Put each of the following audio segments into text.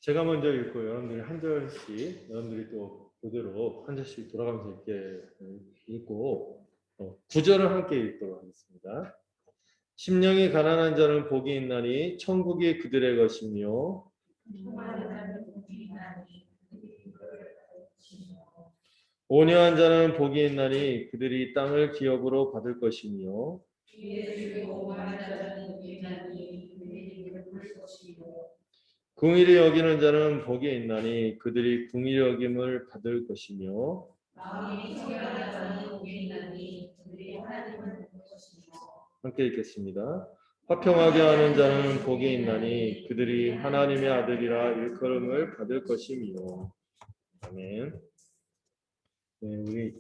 제가 먼저 읽고 여러분들이 한 절씩, 여러분들이 또 그대로 한 절씩 돌아가면서 읽고 9절을 함께 읽도록 하겠습니다. 심령이 가난한 자는 복이 있나니 천국이 그들의 것이며 온유한 자는 복이 있나니 그들이 땅을 기업으로 받을 것이며 궁일이 여기는 자는 복이 있나니 그들이 궁일이 여김을 받을 것이며 함께 읽겠습니다. 화평하게 하는 자는 복이 있나니 그들이 하나님의 아들이라 일컬음을 받을 것이며. 아멘. 네, 우리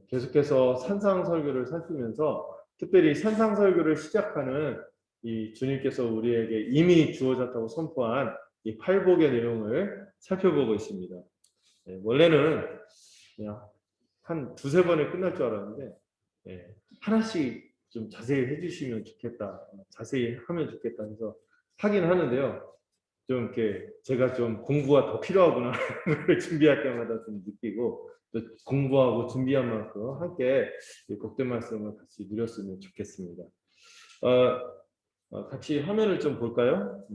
계속해서 산상설교를 살피면서 특별히 산상설교를 시작하는 이 주님께서 우리에게 이미 주어졌다고 선포한 이 팔복의 내용을 살펴보고 있습니다. 원래는 그냥 한 두세 번에 끝날 줄 알았는데 하나씩 좀 자세히 해주시면 좋겠다, 자세히 하면 좋겠다 해서 하긴 하는데요. 좀 이렇게 제가 좀 공부가 더 필요하구나 준비할 때마다 좀 느끼고 또 공부하고 준비한 만큼 함께 복된 말씀을 같이 누렸으면 좋겠습니다. 같이 화면을 좀 볼까요?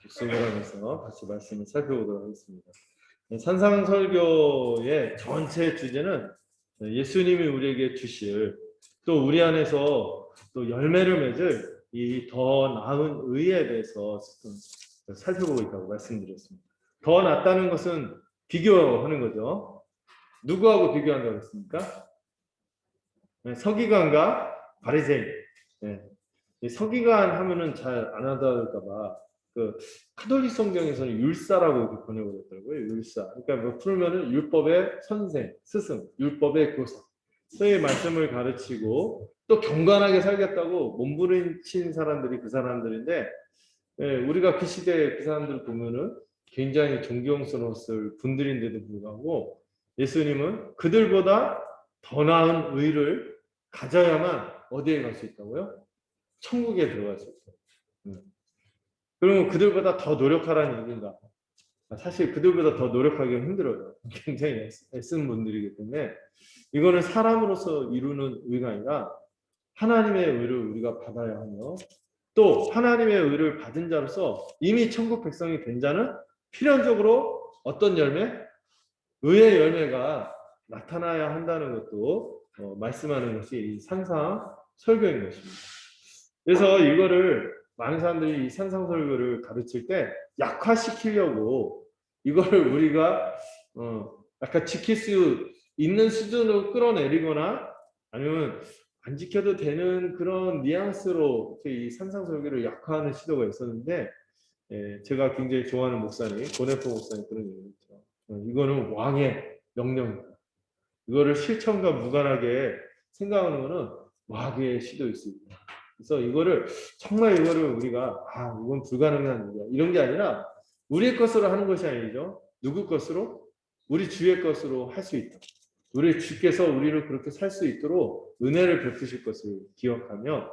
복습을 하면서 같이 말씀을 살펴보도록 하겠습니다. 산상설교의 전체 주제는 예수님이 우리에게 주실 또 우리 안에서 또 열매를 맺을 이 더 나은 의에 대해서 살펴보고 있다고 말씀드렸습니다. 더 낫다는 것은 비교하는 거죠. 누구하고 비교한다고 했습니까? 서기관과 바리새인. 서기관 하면은 잘 안 하다할까봐 그 카톨릭 성경에서는 율사라고 이렇게 번역을 했더라고요. 율사. 그러니까 뭐 풀면은 율법의 선생, 스승, 율법의 교사. 의 말씀을 가르치고 또 경건하게 살겠다고 몸부림친 사람들이 그 사람들인데 우리가 그 시대에 그 사람들 보면은 굉장히 존경스러웠을 분들인데도 불구하고 예수님은 그들보다 더 나은 의를 가져야만 어디에 갈 수 있다고요? 천국에 들어갈 수 있어요. 그러면 그들보다 더 노력하라는 얘기인가? 사실 그들보다 더 노력하기가 힘들어요. 굉장히 애쓰는 분들이기 때문에 이거는 사람으로서 이루는 의가 아니라 하나님의 의를 우리가 받아야 하며 또 하나님의 의를 받은 자로서 이미 천국 백성이 된 자는 필연적으로 어떤 열매? 의의 열매가 나타나야 한다는 것도 말씀하는 것이 이 산상 설교인 것입니다. 그래서 이거를 많은 사람들이 이 산상 설교를 가르칠 때 약화시키려고 이거를 우리가 약간 지킬 수 있는 수준으로 끌어내리거나 아니면 안 지켜도 되는 그런 뉘앙스로 이 산상 설교를 약화하는 시도가 있었는데 제가 굉장히 좋아하는 목사님 고네포 목사님 그런 얘기 있죠. 이거는 왕의 명령이다. 이거를 실천과 무관하게 생각하는 것은 마귀의 시도일 수 있다. 그래서 이거를 정말 이거를 우리가 이건 불가능한 일이야 이런 게 아니라 우리의 것으로 하는 것이 아니죠. 누구 것으로? 우리 주의 것으로 할 수 있다. 우리 주께서 우리를 그렇게 살 수 있도록 은혜를 베푸실 것을 기억하며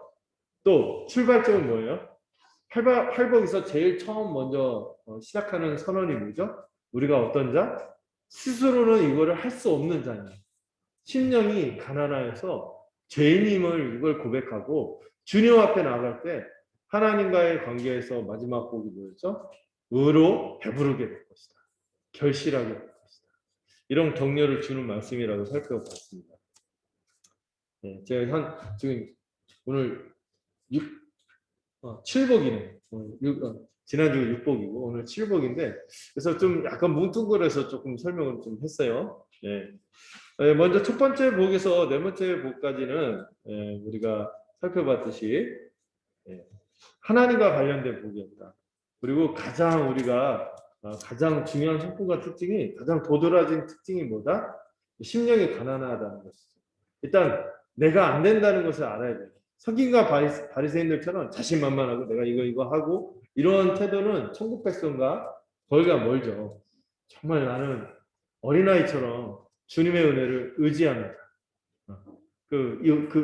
또 출발점은 뭐예요? 팔복에서 제일 처음 먼저 시작하는 선언이 뭐죠? 우리가 어떤 자? 스스로는 이거를 할 수 없는 자냐. 심령이 가난하여서 죄인임을 이걸 고백하고 주님 앞에 나갈 때 하나님과의 관계에서 마지막 복이 뭐였죠? 의로 배부르게 될 것이다. 결실하게 될 것이다. 이런 격려를 주는 말씀이라고 살펴봤습니다. 제가 지금 오늘 7복이네. 지난주 6복이고 오늘 7복인데 그래서 좀 약간 뭉뚱그려서 조금 설명을 좀 했어요. 먼저 첫 번째 복에서 네 번째 복까지는 우리가 살펴봤듯이 하나님과 관련된 복이었다. 그리고 우리가 가장 중요한 성품과 특징이 가장 도드라진 특징이 뭐다? 심령이 가난하다는 것이죠. 일단 내가 안 된다는 것을 알아야 돼요. 서기관과 바리새인들처럼 자신만만하고 내가 이거 하고 이런 태도는 천국 백성과 거리가 멀죠. 정말 나는 어린아이처럼 주님의 은혜를 의지합니다. 그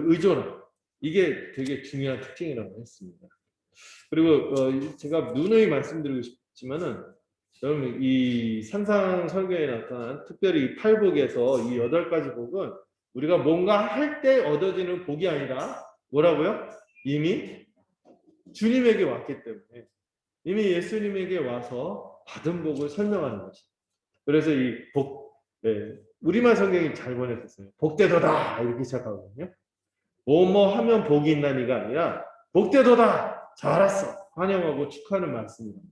의존함. 이게 되게 중요한 특징이라고 했습니다. 그리고 제가 누누이 말씀드리고 싶지만은 여러분 이 산상 설교에 나타난 특별히 이 팔복에서 이 8가지 복은 우리가 뭔가 할 때 얻어지는 복이 아니라 뭐라고요? 이미 주님에게 왔기 때문에 이미 예수님에게 와서 받은 복을 설명하는 것입니다. 그래서 이 복, 우리말 성경이 잘 번역했어요. 복되도다 이렇게 시작하거든요. 뭐뭐 하면 복이 있나니가 아니라 복되도다 잘했어 환영하고 축하하는 말씀입니다.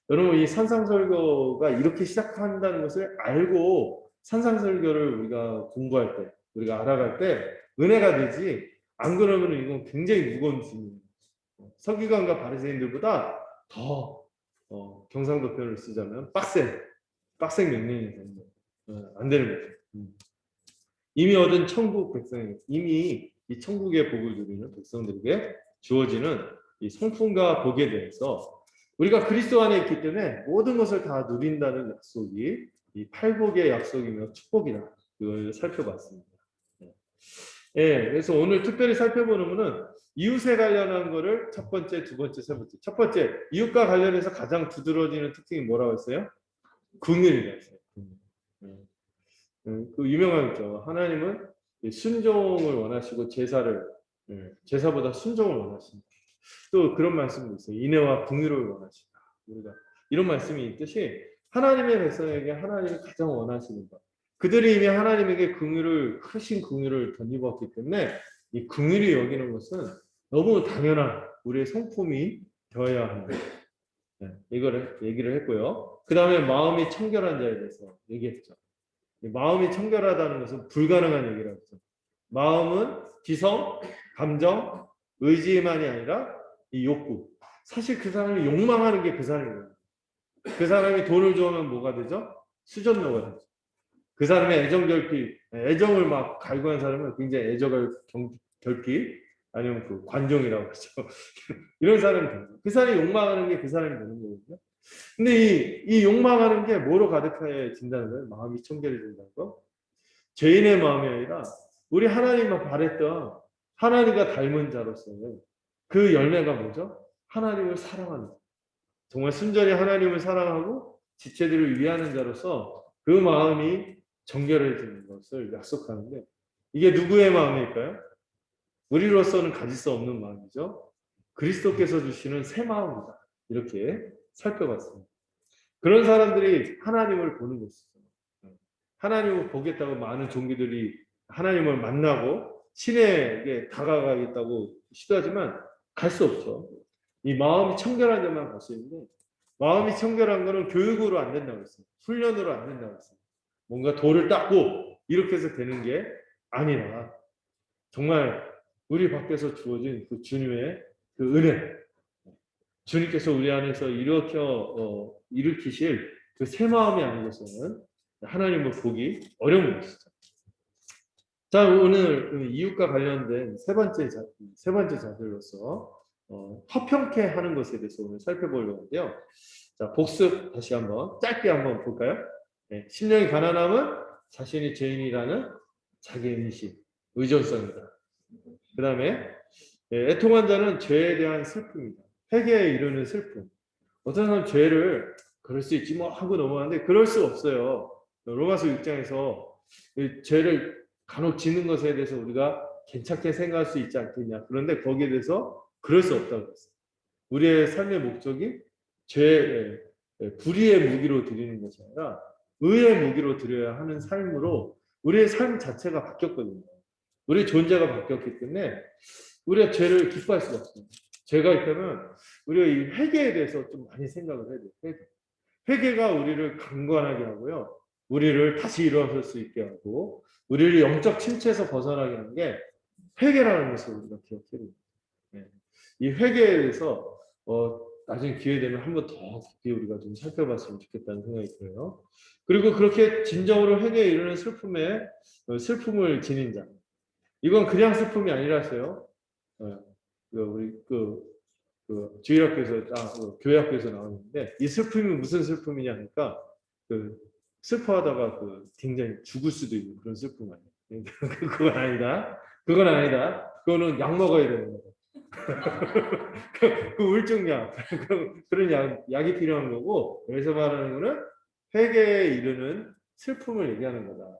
여러분 이 산상설교가 이렇게 시작한다는 것을 알고 산상설교를 우리가 공부할 때 우리가 알아갈 때 은혜가 되지 안 그러면 이건 굉장히 무거운 짐입니다. 서기관과 바리새인들보다 더 경상도 표현을 쓰자면 빡센 명령이 되는 거예요. 안 되는 거죠. 이미 얻은 천국 백성이 이미 이 천국의 복을 누리는 백성들에게 주어지는 이 성품과 복에 대해서 우리가 그리스도 안에 있기 때문에 모든 것을 다 누린다는 약속이 이 팔복의 약속이며 축복이다. 그걸 살펴봤습니다. 예, 그래서 오늘 특별히 살펴보는 것은 이웃에 관련한 거를 첫 번째, 두 번째, 세 번째. 첫 번째, 이웃과 관련해서 가장 두드러지는 특징이 뭐라고 했어요? 긍휼이라고 했어요. 그 유명한 거 하나님은 순종을 원하시고 제사보다 순종을 원하십니다. 또 그런 말씀도 있어요. 인애와 긍휼을 원하신다. 우리가 이런 말씀이 있듯이 하나님의 백성에게 하나님이 가장 원하시는 것. 그들이 이미 하나님에게 크신 긍휼을 덧입었기 때문에 이 긍휼이 여기는 것은 너무 당연한 우리의 성품이 되어야 합니다. 이거를 얘기를 했고요. 그 다음에 마음이 청결한 자에 대해서 얘기했죠. 마음이 청결하다는 것은 불가능한 얘기라고 했죠. 마음은 지성, 감정, 의지만이 아니라 이 욕구. 사실 그 사람이 욕망하는 게 그 사람이에요. 그 사람이 돈을 좋아하면 뭐가 되죠? 수전노가 되죠. 그 사람의 애정을 막 갈구한 사람은 굉장히 결핍, 아니면 그 관종이라고 하죠. 이런 사람이 되는 거예요. 그 사람이 욕망하는 게 그 사람이 되는 거거든요. 근데 이 욕망하는 게 뭐로 가득해진다는 거예요? 마음이 청결해진다는 거. 죄인의 마음이 아니라 우리 하나님만 바랬던 하나님과 닮은 자로서는 그 열매가 뭐죠? 하나님을 사랑하는 자. 정말 순전히 하나님을 사랑하고 지체들을 위하는 자로서 그 마음이 정결해지는 것을 약속하는데 이게 누구의 마음일까요? 우리로서는 가질 수 없는 마음이죠. 그리스도께서 주시는 새 마음이다. 이렇게 살펴봤습니다. 그런 사람들이 하나님을 보는 것이죠. 하나님을 보겠다고 많은 종교들이 하나님을 만나고 신에게 다가가겠다고 시도하지만 갈 수 없죠. 이 마음이 청결한 자만 갈 수 있는데 마음이 청결한 거는 교육으로 안 된다고 했어요. 훈련으로 안 된다고 했어요. 뭔가 돌을 닦고 이렇게 해서 되는 게 아니라 정말 우리 밖에서 주어진 그 주님의 그 은혜, 주님께서 우리 안에서 일으키실 그 새 마음이 아니고서는 하나님을 보기 어려운 것이죠. 자, 오늘 이웃과 관련된 세 번째 자들로서 화평케 하는 것에 대해서 오늘 살펴보려고 하는데요. 자, 복습 다시 한번 짧게 한번 볼까요? 네, 심령이 가난함은 자신이 죄인이라는 자기 인식, 의존성이다. 그 다음에 애통한 자는 죄에 대한 슬픔이다. 회개에 이르는 슬픔. 어떤 사람은 죄를 그럴 수 있지 뭐 하고 넘어가는데 그럴 수 없어요. 로마서 6장에서 죄를 간혹 짓는 것에 대해서 우리가 괜찮게 생각할 수 있지 않겠냐. 그런데 거기에 대해서 그럴 수 없다고 했어요. 우리의 삶의 목적이 불의의 무기로 드리는 것이 아니라 의의 무기로 드려야 하는 삶으로 우리의 삶 자체가 바뀌었거든요. 우리의 존재가 바뀌었기 때문에 우리가 죄를 기뻐할 수가 없습니다. 죄가 있다면 우리가 이 회개에 대해서 좀 많이 생각을 해야 돼요. 회개가 우리를 강건하게 하고요. 우리를 다시 일어설 수 있게 하고 우리를 영적 침체에서 벗어나게 하는 게 회개라는 것을 우리가 기억해야 됩니다. 이 회개에 대해서 나중에 기회 되면 한 번 더 깊이 우리가 좀 살펴봤으면 좋겠다는 생각이 들어요. 그리고 그렇게 진정으로 회개에 이르는 슬픔을 지닌 자. 이건 그냥 슬픔이 아니라서요. 우리 주일학교에서 교회학교에서 나오는데 이 슬픔이 무슨 슬픔이냐 하니까 슬퍼하다가 굉장히 죽을 수도 있는 그런 슬픔 아니에요. 그건 아니다. 그건 아니다. 그거는 약 먹어야 되는 거다. 그 우울증약 그런 약이 필요한 거고 여기서 말하는 거는 회개에 이르는 슬픔을 얘기하는 거다.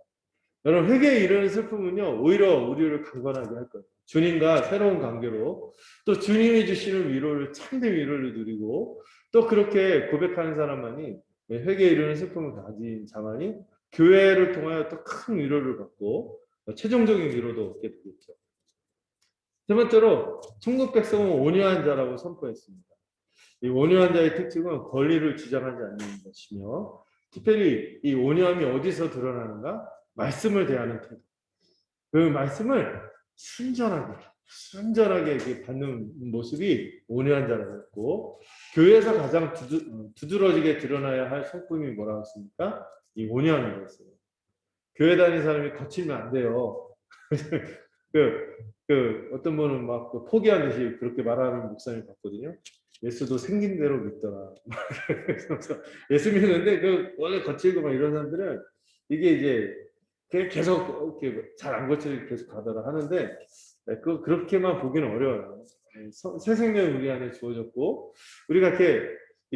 여러분 회개에 이르는 슬픔은요 오히려 우리를 강건하게 할 거예요. 주님과 새로운 관계로 또 주님이 주시는 위로를 참된 위로를 누리고 또 그렇게 고백하는 사람만이 회개에 이르는 슬픔을 가진 자만이 교회를 통하여 또 큰 위로를 받고 최종적인 위로도 얻게 되겠죠. 세 번째로 천국 백성은 온유한 자라고 선포했습니다. 이 온유한 자의 특징은 권리를 주장하지 않는 것이며 특별히 이 온유함이 어디서 드러나는가? 말씀을 대하는 태도. 그 말씀을 순전하게 이렇게 받는 모습이 온유한 자라고 했고 교회에서 가장 두드러지게 드러나야 할 성품이 뭐라고 했습니까? 이 온유함이라고 했어요. 교회 다니는 사람이 거칠면 안 돼요. 어떤 분은 막 포기한 듯이 그렇게 말하는 목사님 봤거든요. 예수도 생긴 대로 믿더라. 그래서 예수 믿는데 원래 거칠고 막 이런 사람들은 이게 이제 계속 이렇게 잘 안 거칠게 계속 가더라 하는데 그렇게만 보기는 어려워요. 새 생명이 우리 안에 주어졌고 우리가 이렇게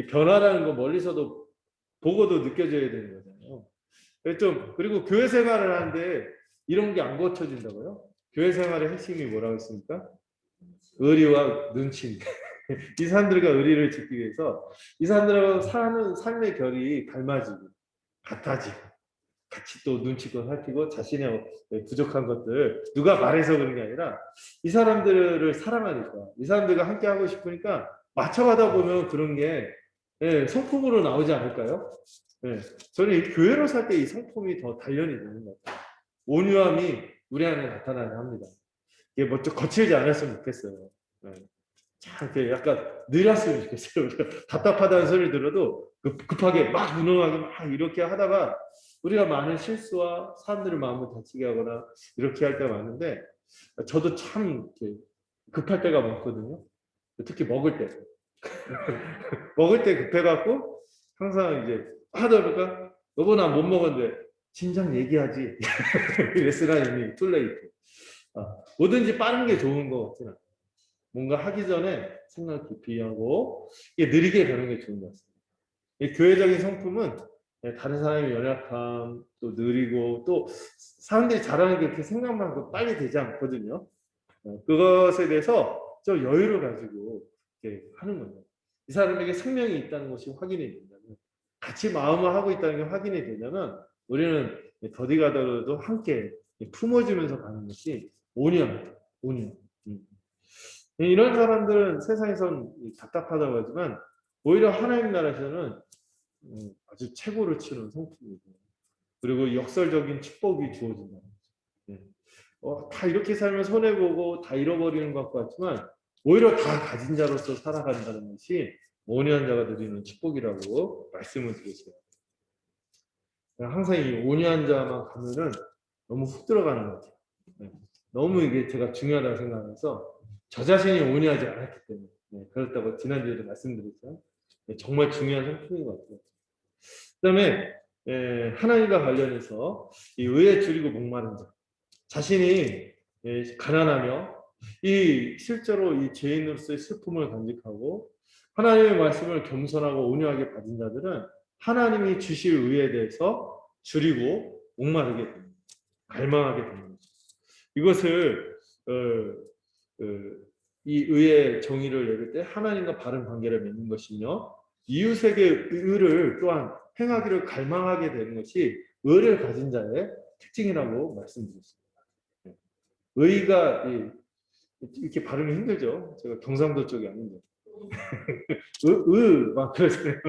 변화라는 거 멀리서도 보고도 느껴져야 되는 거잖아요. 그리고 교회 생활을 하는데 이런 게 안 고쳐진다고요? 교회 생활의 핵심이 뭐라고 했습니까? 의리와 눈치입니다. 이 사람들과 의리를 지키기 위해서 이 사람들하고 사는 삶의 결이 닮아지고 같아지고 같이 또 눈치껏 살피고 자신의 부족한 것들 누가 말해서 그런 게 아니라 이 사람들을 사랑하니까 이 사람들과 함께 하고 싶으니까 맞춰가다 보면 그런 게 성품으로 나오지 않을까요? 저는 이 교회로 살 때 이 성품이 더 단련이 되는 것 같아요. 온유함이 우리 안에 나타나야 합니다. 이게 뭐 좀 거칠지 않았으면 좋겠어요. 참 약간 느렸으면 좋겠어요. 답답하다는 소리를 들어도 급하게 막 무능하게 막 이렇게 하다가 우리가 많은 실수와 사람들의 마음을 다치게 하거나 이렇게 할 때가 많은데 저도 참 급할 때가 많거든요. 특히 먹을 때. 먹을 때 급해갖고 항상 이제 하다 보니까 여보 나 못 먹었는데 진작 얘기하지. 레스나 이미 툴레이트. 뭐든지 빠른 게 좋은 것 같진 않아요. 뭔가 하기 전에 생각 깊이 하고 이게 느리게 가는 게 좋은 것 같습니다. 이 교회적인 성품은 다른 사람의 연약함, 또 느리고 또 사람들이 잘하는 게 그렇게 생각만큼 빨리 되지 않거든요. 그것에 대해서 좀 여유를 가지고 이렇게 하는 거예요. 이 사람에게 생명이 있다는 것이 확인이 된다면 같이 마음을 하고 있다는 게 확인이 되냐면 우리는 더디가더라도 함께 품어주면서 가는 것이 온유합니다. 온유. 이런 사람들은 세상에선 답답하다고 하지만 오히려 하나님 나라에서는 아주 최고를 치는 성품이고 그리고 역설적인 축복이 주어진다. 다 이렇게 살면 손해보고 다 잃어버리는 것 같지만 오히려 다 가진 자로서 살아간다는 것이 온유한 자가 누리는 축복이라고 말씀을 드렸어요. 항상 이 온유한 자만 가면은 너무 훅 들어가는 것 같아요. 너무 이게 제가 중요하다고 생각해서 저 자신이 온유하지 않았기 때문에 그렇다고 지난주에도 말씀드렸죠. 정말 중요한 성품인 것 같아요. 그 다음에 하나님과 관련해서 이 의에 줄이고 목마른 자 자신이 가난하며 이 실제로 이 죄인으로서의 슬픔을 간직하고 하나님의 말씀을 겸손하고 온유하게 받은 자들은 하나님이 주실 의에 대해서 줄이고 목마르게 됩니다. 갈망하게 됩니다. 이것을 이 의의 정의를 내릴 때 하나님과 바른 관계를 맺는 것이며 이웃에게 의를 또한 행하기를 갈망하게 되는 것이 의를 가진 자의 특징이라고 말씀드렸습니다. 의가 이렇게 발음이 힘들죠. 제가 경상도 쪽이 아닌데 막 그러잖아요.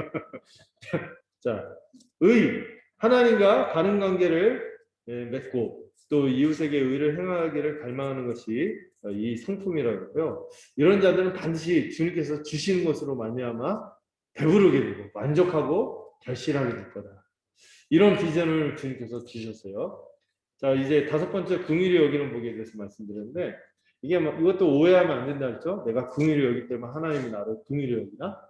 자, 하나님과 바른 관계를 맺고 또 이웃에게 의를 행하기를 갈망하는 것이 이 성품이라고요. 이런 자들은 반드시 주님께서 주시는 것으로 말미암아 배부르게 되고 만족하고 결실하게 될 거다. 이런 비전을 주님께서 주셨어요. 자, 이제 다섯 번째 긍휼히 여기는 복에 대해서 말씀드렸는데 이것도 오해하면 안 된다 했죠. 내가 긍휼히 여기 때문에 하나님이 나를 긍휼히 여기나?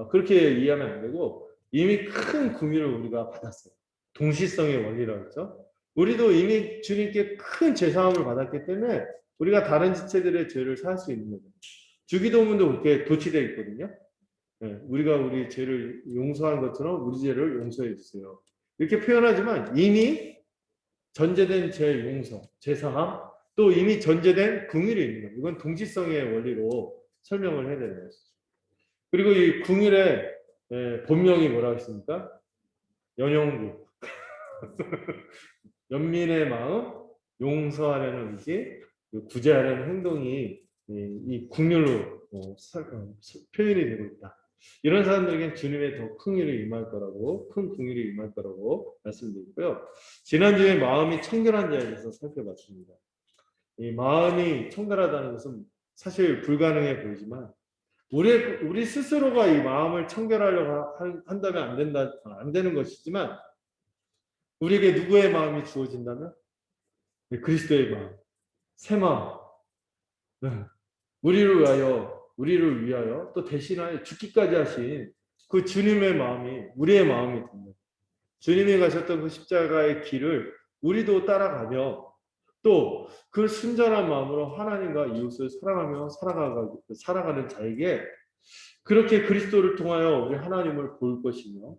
그렇게 이해하면 안 되고 이미 큰 긍휼을 우리가 받았어요. 동시성의 원리라고 했죠. 우리도 이미 주님께 큰 제사함을 받았기 때문에 우리가 다른 지체들의 죄를 사할 수 있는 거죠. 주기도문도 그렇게 도취되어 있거든요. 네, 우리가 우리 죄를 용서한 것처럼 우리 죄를 용서해 주세요. 이렇게 표현하지만 이미 전제된 죄 용서, 죄 사함, 또 이미 전제된 긍휼이 있는 거예요. 이건 동지성의 원리로 설명을 해야 되는 것이죠. 그리고 이 긍휼의 본명이 뭐라고 했습니까? 연영구. 연민의 마음, 용서하려는 의지, 구제하려는 행동이 이 긍휼로 표현이 되고 있다. 이런 사람들에게는 주님의 더 큰 일이 임할 거라고, 큰 긍휼이 임할 거라고 말씀드리고요. 지난주에 마음이 청결한 자에 대해서 살펴봤습니다. 이 마음이 청결하다는 것은 사실 불가능해 보이지만 우리 스스로가 이 마음을 청결하려고 한다면 안 되는 것이지만 우리에게 누구의 마음이 주어진다면 그리스도의 마음, 새 마음, 우리를 위하여 또 대신하여 죽기까지 하신 그 주님의 마음이 우리의 마음이 됩니다. 주님이 가셨던 그 십자가의 길을 우리도 따라가며 또 그 순전한 마음으로 하나님과 이웃을 사랑하며 살아가는 자에게 그렇게 그리스도를 통하여 우리 하나님을 볼 것이며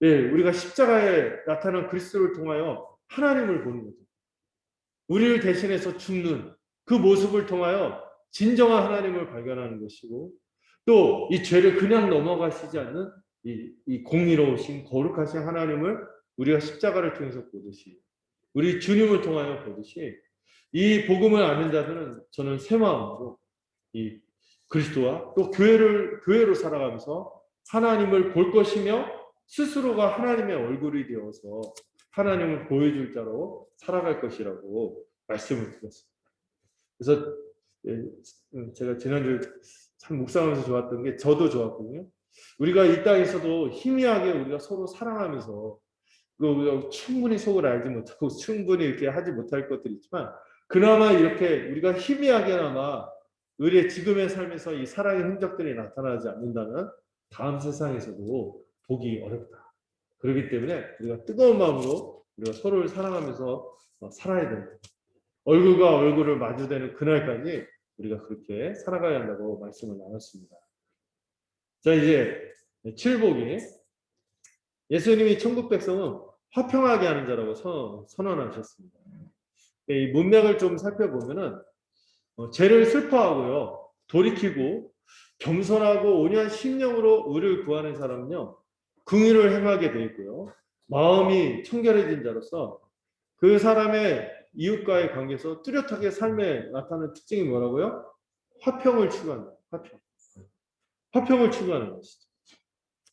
우리가 십자가에 나타난 그리스도를 통하여 하나님을 보는 거죠. 우리를 대신해서 죽는 그 모습을 통하여 진정한 하나님을 발견하는 것이고 또 이 죄를 그냥 넘어가시지 않는 이 공의로우신 거룩하신 하나님을 우리가 십자가를 통해서 보듯이 우리 주님을 통하여 보듯이 이 복음을 아는 자들은 저는 새 마음으로 이 그리스도와 또 교회로 살아가면서 하나님을 볼 것이며 스스로가 하나님의 얼굴이 되어서 하나님을 보여줄 자로 살아갈 것이라고 말씀을 드렸습니다. 그래서 제가 지난주 참 묵상하면서 좋았던 게 저도 좋았거든요. 우리가 이 땅에서도 희미하게 우리가 서로 사랑하면서 우리가 충분히 속을 알지 못하고 충분히 이렇게 하지 못할 것들이 있지만 그나마 이렇게 우리가 희미하게나마 우리의 지금의 삶에서 이 사랑의 흔적들이 나타나지 않는다면 다음 세상에서도 보기 어렵다. 그렇기 때문에 우리가 뜨거운 마음으로 우리가 서로를 사랑하면서 살아야 된다. 얼굴과 얼굴을 마주대는 그날까지 우리가 그렇게 살아가야 한다고 말씀을 나눴습니다. 자, 이제 칠복이 예수님이 천국 백성은 화평하게 하는 자라고 선언하셨습니다. 이 문맥을 좀 살펴보면은 죄를 슬퍼하고요, 돌이키고 겸손하고 온유한 심령으로 의를 구하는 사람은요, 긍휼을 행하게 되어 있고요, 마음이 청결해진 자로서 그 사람의 이웃과의 관계에서 뚜렷하게 삶에 나타나는 특징이 뭐라고요? 화평을 추구한다. 화평을 추구하는 것이죠.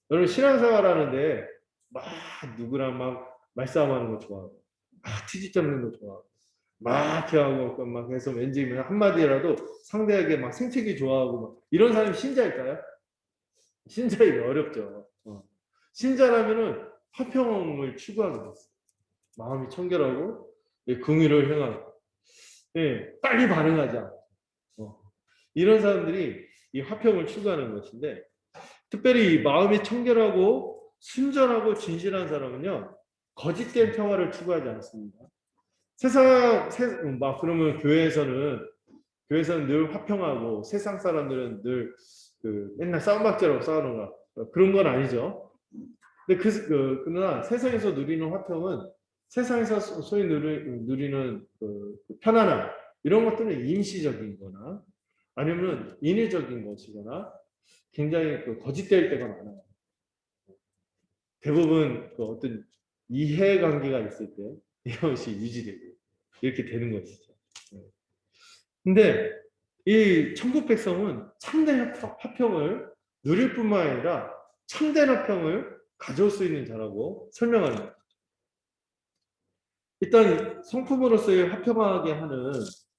여러분 신앙생활 하는데 막 누구랑 막 말싸움하는 거 좋아하고 막 트집 잡는 거 좋아하고 막 이렇게 하고 막 해서 왠지 한마디라도 상대에게 막 생채기 좋아하고 막 이런 사람이 신자일까요? 신자이기 어렵죠. 신자라면은 화평을 추구하는 거죠. 마음이 청결하고 긍휼을 행하고 빨리 반응하자. 이런 사람들이 이 화평을 추구하는 것인데 특별히 이 마음이 청결하고 순전하고 진실한 사람은요 거짓된 평화를 추구하지 않습니다. 막 그러면 교회에서는 늘 화평하고 세상 사람들은 늘 맨날 싸움박질하고 싸우는 거 그런 건 아니죠. 근데 그러나 세상에서 누리는 화평은 세상에서 소위 누리는 그 편안함 이런 것들은 임시적인 거나 아니면 인위적인 것이거나 굉장히 거짓될 때가 많아요. 대부분 어떤 이해관계가 있을 때 이것이 유지되고 이렇게 되는 것이죠. 근데 이 천국 백성은 참된 화평을 누릴 뿐만 아니라 참된 화평을 가져올 수 있는 자라고 설명합니다. 일단 성품으로서의 화평하게 하는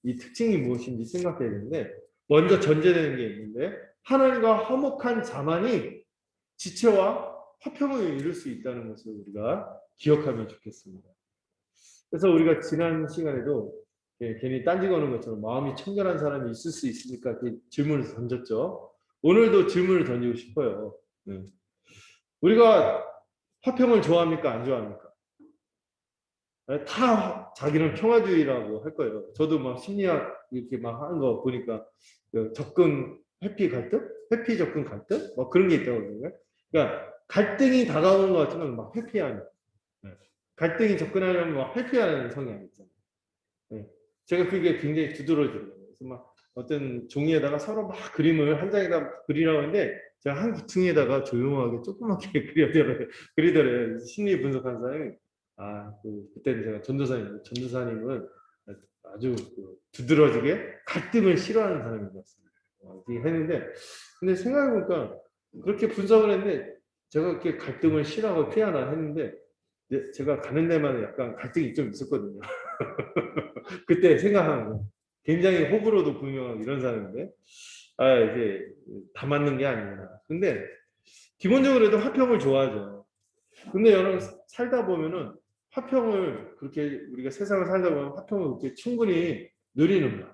이 특징이 무엇인지 생각해야 되는데 먼저 전제되는 게 있는데 하나님과 화목한 자만이 지체와 화평을 이룰 수 있다는 것을 우리가 기억하면 좋겠습니다. 그래서 우리가 지난 시간에도 괜히 딴지 거는 것처럼 마음이 청결한 사람이 있을 수 있으니까 이렇게 질문을 던졌죠. 오늘도 질문을 던지고 싶어요. 우리가 화평을 좋아합니까? 안 좋아합니까? 다 자기는 평화주의라고 할 거예요. 저도 막 심리학 이렇게 막 하는 거 보니까 그 접근 회피 갈등, 회피 접근 갈등, 뭐 그런 게 있다고 그러는 거예요. 그러니까 갈등이 다가오는 것 같으면 막 회피하는, 갈등이 접근하려면 막 회피하는 성향이 있잖아요. 네. 제가 그게 굉장히 두드러지더라고요. 그래서 막 어떤 종이에다가 서로 막 그림을 한 장에다 그리라고 하는데 제가 한 구퉁이에다가 조용하게 조그맣게 그리더래요. 심리 분석한 사람이. 그때는 제가 전도사님은 아주 그 두드러지게 갈등을 싫어하는 사람인 것 같습니다. 이렇게 했는데, 근데 생각해보니까 그렇게 분석을 했는데 제가 그렇게 갈등을 싫어하고 피하나 했는데 제가 가는 데만 약간 갈등이 좀 있었거든요. 그때 생각하는 거. 굉장히 호불호도 분명하고 이런 사람인데, 이게 다 맞는 게 아니구나. 근데 기본적으로 도 화평을 좋아하죠. 근데 여러분 살다 보면은 화평을 그렇게 우리가 세상을 살다 보면 화평을 그렇게 충분히 누리는 거야.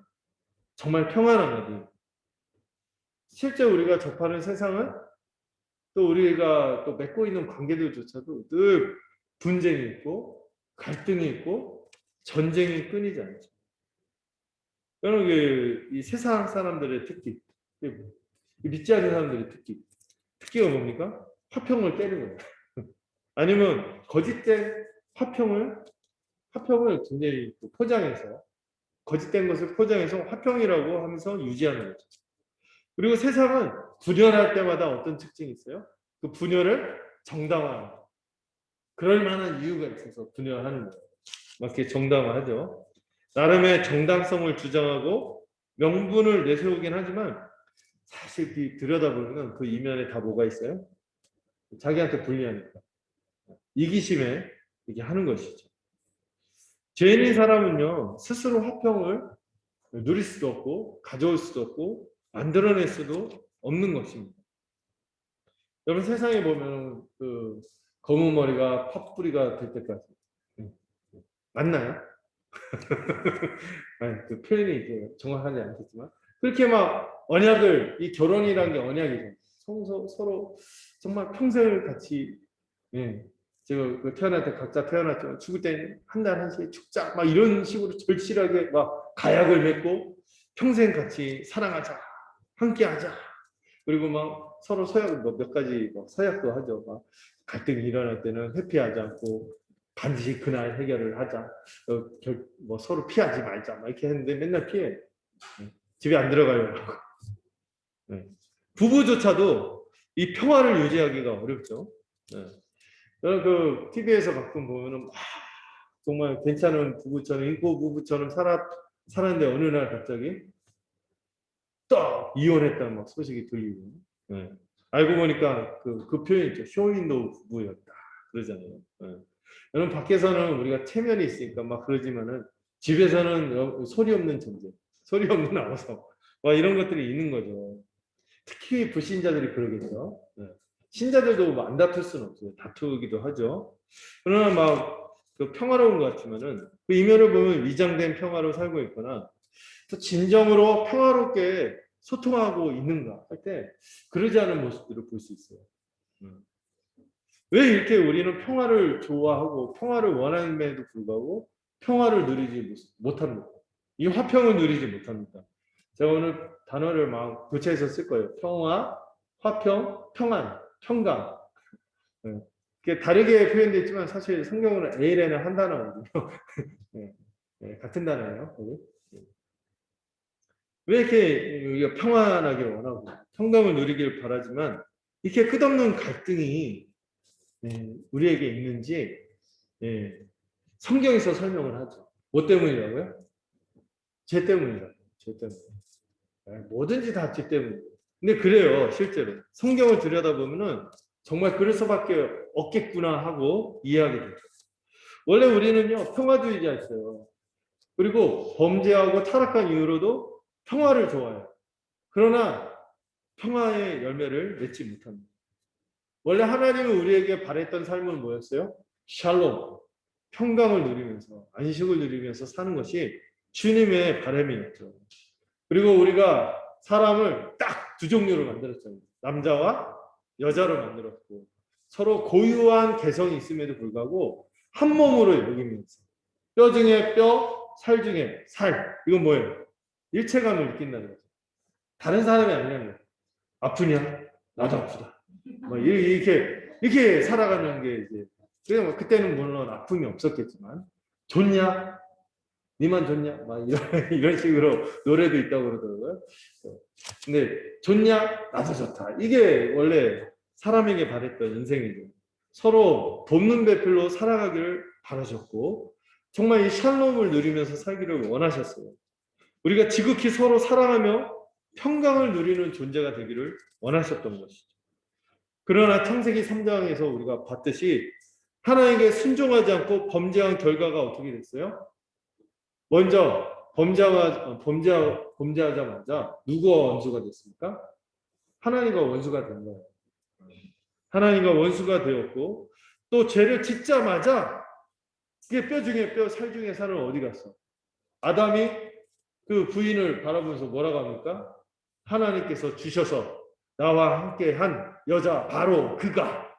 정말 평안한 어디. 실제 우리가 접하는 세상은 또 우리가 또 맺고 있는 관계들조차도 늘 분쟁이 있고 갈등이 있고 전쟁이 끊이지 않죠. 그런 이 세상 사람들의 특기, 믿지 않는 사람들의 특기가 뭡니까? 화평을 깨는 거예요. 아니면 거짓된 화평을 굉장히 포장해서 거짓된 것을 포장해서 화평이라고 하면서 유지하는 거죠. 그리고 세상은 분열할 때마다 어떤 특징이 있어요? 그 분열을 정당화하는 거예요. 그럴 만한 이유가 있어서 분열하는 거예요. 막 이렇게 정당화하죠. 나름의 정당성을 주장하고 명분을 내세우긴 하지만 사실 들여다보면 그 이면에 다 뭐가 있어요? 자기한테 불리하니까. 이기심에 이렇게 하는 것이죠. 죄인인 사람은요, 스스로 화평을 누릴 수도 없고, 가져올 수도 없고, 만들어낼 수도 없는 것입니다. 여러분 세상에 보면 그 검은 머리가 팥뿌리가 될 때까지 맞나요? 그 표현이 이제 정확하지 않겠지만 그렇게 막 언약을 이 결혼이라는 게 언약이죠. 서로 정말 평생을 같이 제가 태어날 때 각자 태어났죠. 죽을 때 한 달 한씩 죽자 막 이런 식으로 절실하게 막 가약을 맺고 평생 같이 사랑하자 함께하자 그리고 막 서로 서약 몇 가지 막 서약도 하죠. 막 갈등이 일어날 때는 회피하지 않고 반드시 그날 해결을 하자. 뭐 서로 피하지 말자. 막 이렇게 했는데 맨날 피해. 집에 안 들어가려고. 네. 부부조차도 이 평화를 유지하기가 어렵죠. 네. 저는 그 TV에서 가끔 보면은 정말 괜찮은 부부처럼 인고 부부처럼 살았는데 어느 날 갑자기 딱 이혼했다는 막 소식이 들리고. 네. 알고 보니까 그 표현 있죠. 쇼윈도우 부부였다. 그러잖아요. 네. 여러분 밖에서는 우리가 체면이 있으니까 막 그러지만은 집에서는 소리 없는 존재, 소리 없는 아우성, 막 이런 것들이 있는 거죠. 특히 불신자들이 그러겠죠. 네. 신자들도 뭐 안 다툴 수는 없어요. 다투기도 하죠. 그러나 그 평화로운 것 같지만은 그 이면을 보면 위장된 평화로 살고 있거나 또 진정으로 평화롭게 소통하고 있는가 할 때 그러지 않은 모습들을 볼 수 있어요. 왜 이렇게 우리는 평화를 좋아하고 평화를 원함에도 불구하고 평화를 누리지 못합니까? 이 화평을 누리지 못합니까? 제가 오늘 단어를 막 교체해서 쓸 거예요. 평화, 화평, 평안, 평강. 네. 다르게 표현되어 있지만 사실 성경으로 에이레는 한 단어거든요. 네. 네. 같은 단어예요. 왜 이렇게 우리가 평안하길 원하고 평강을 누리길 바라지만 이렇게 끝없는 갈등이 우리에게 있는지 성경에서 설명을 하죠. 뭐 때문이라고요? 죄 때문이라고. 죄 때문에. 뭐든지 다 죄 때문에. 근데 그래요, 실제로. 성경을 들여다보면은 정말 그럴 수밖에 없겠구나 하고 이해하게 되죠. 원래 우리는요, 평화주의자였어요. 그리고 범죄하고 타락한 이후로도 평화를 좋아해요. 그러나 평화의 열매를 맺지 못합니다. 원래 하나님은 우리에게 바랬던 삶은 뭐였어요? 샬롬, 평강을 누리면서 안식을 누리면서 사는 것이 주님의 바람이었죠. 그리고 우리가 사람을 딱 두 종류로 만들었잖아요. 남자와 여자로 만들었고 서로 고유한 개성이 있음에도 불구하고 한 몸으로 여기면서 뼈 중에 뼈, 살 중에 살. 이건 뭐예요? 일체감을 느낀다는 거죠. 다른 사람이 아니라는 거예요. 아프냐? 나도 아프다. 뭐 이렇게 살아가는 게 이제 그냥 뭐 그때는 물론 아픔이 없었겠지만 좋냐? 니만 좋냐? 막 이런 이런 식으로 노래도 있다고 그러더라고요. 근데 좋냐? 나도 좋다. 이게 원래 사람에게 바랬던 인생이죠. 서로 돕는 배필로 살아가기를 바라셨고 정말 이 샬롬을 누리면서 살기를 원하셨어요. 우리가 지극히 서로 사랑하며 평강을 누리는 존재가 되기를 원하셨던 것이죠. 그러나 창세기 3장에서 우리가 봤듯이 하나님께 순종하지 않고 범죄한 결과가 어떻게 됐어요? 먼저 범죄하자마자 누구와 원수가 됐습니까? 하나님과 원수가 된 거예요. 하나님과 원수가 되었고 또 죄를 짓자마자 그게 뼈 중에 뼈, 살 중에 살은 어디 갔어? 아담이 그 부인을 바라보면서 뭐라고 합니까? 하나님께서 주셔서 나와 함께 한 여자 바로 그가.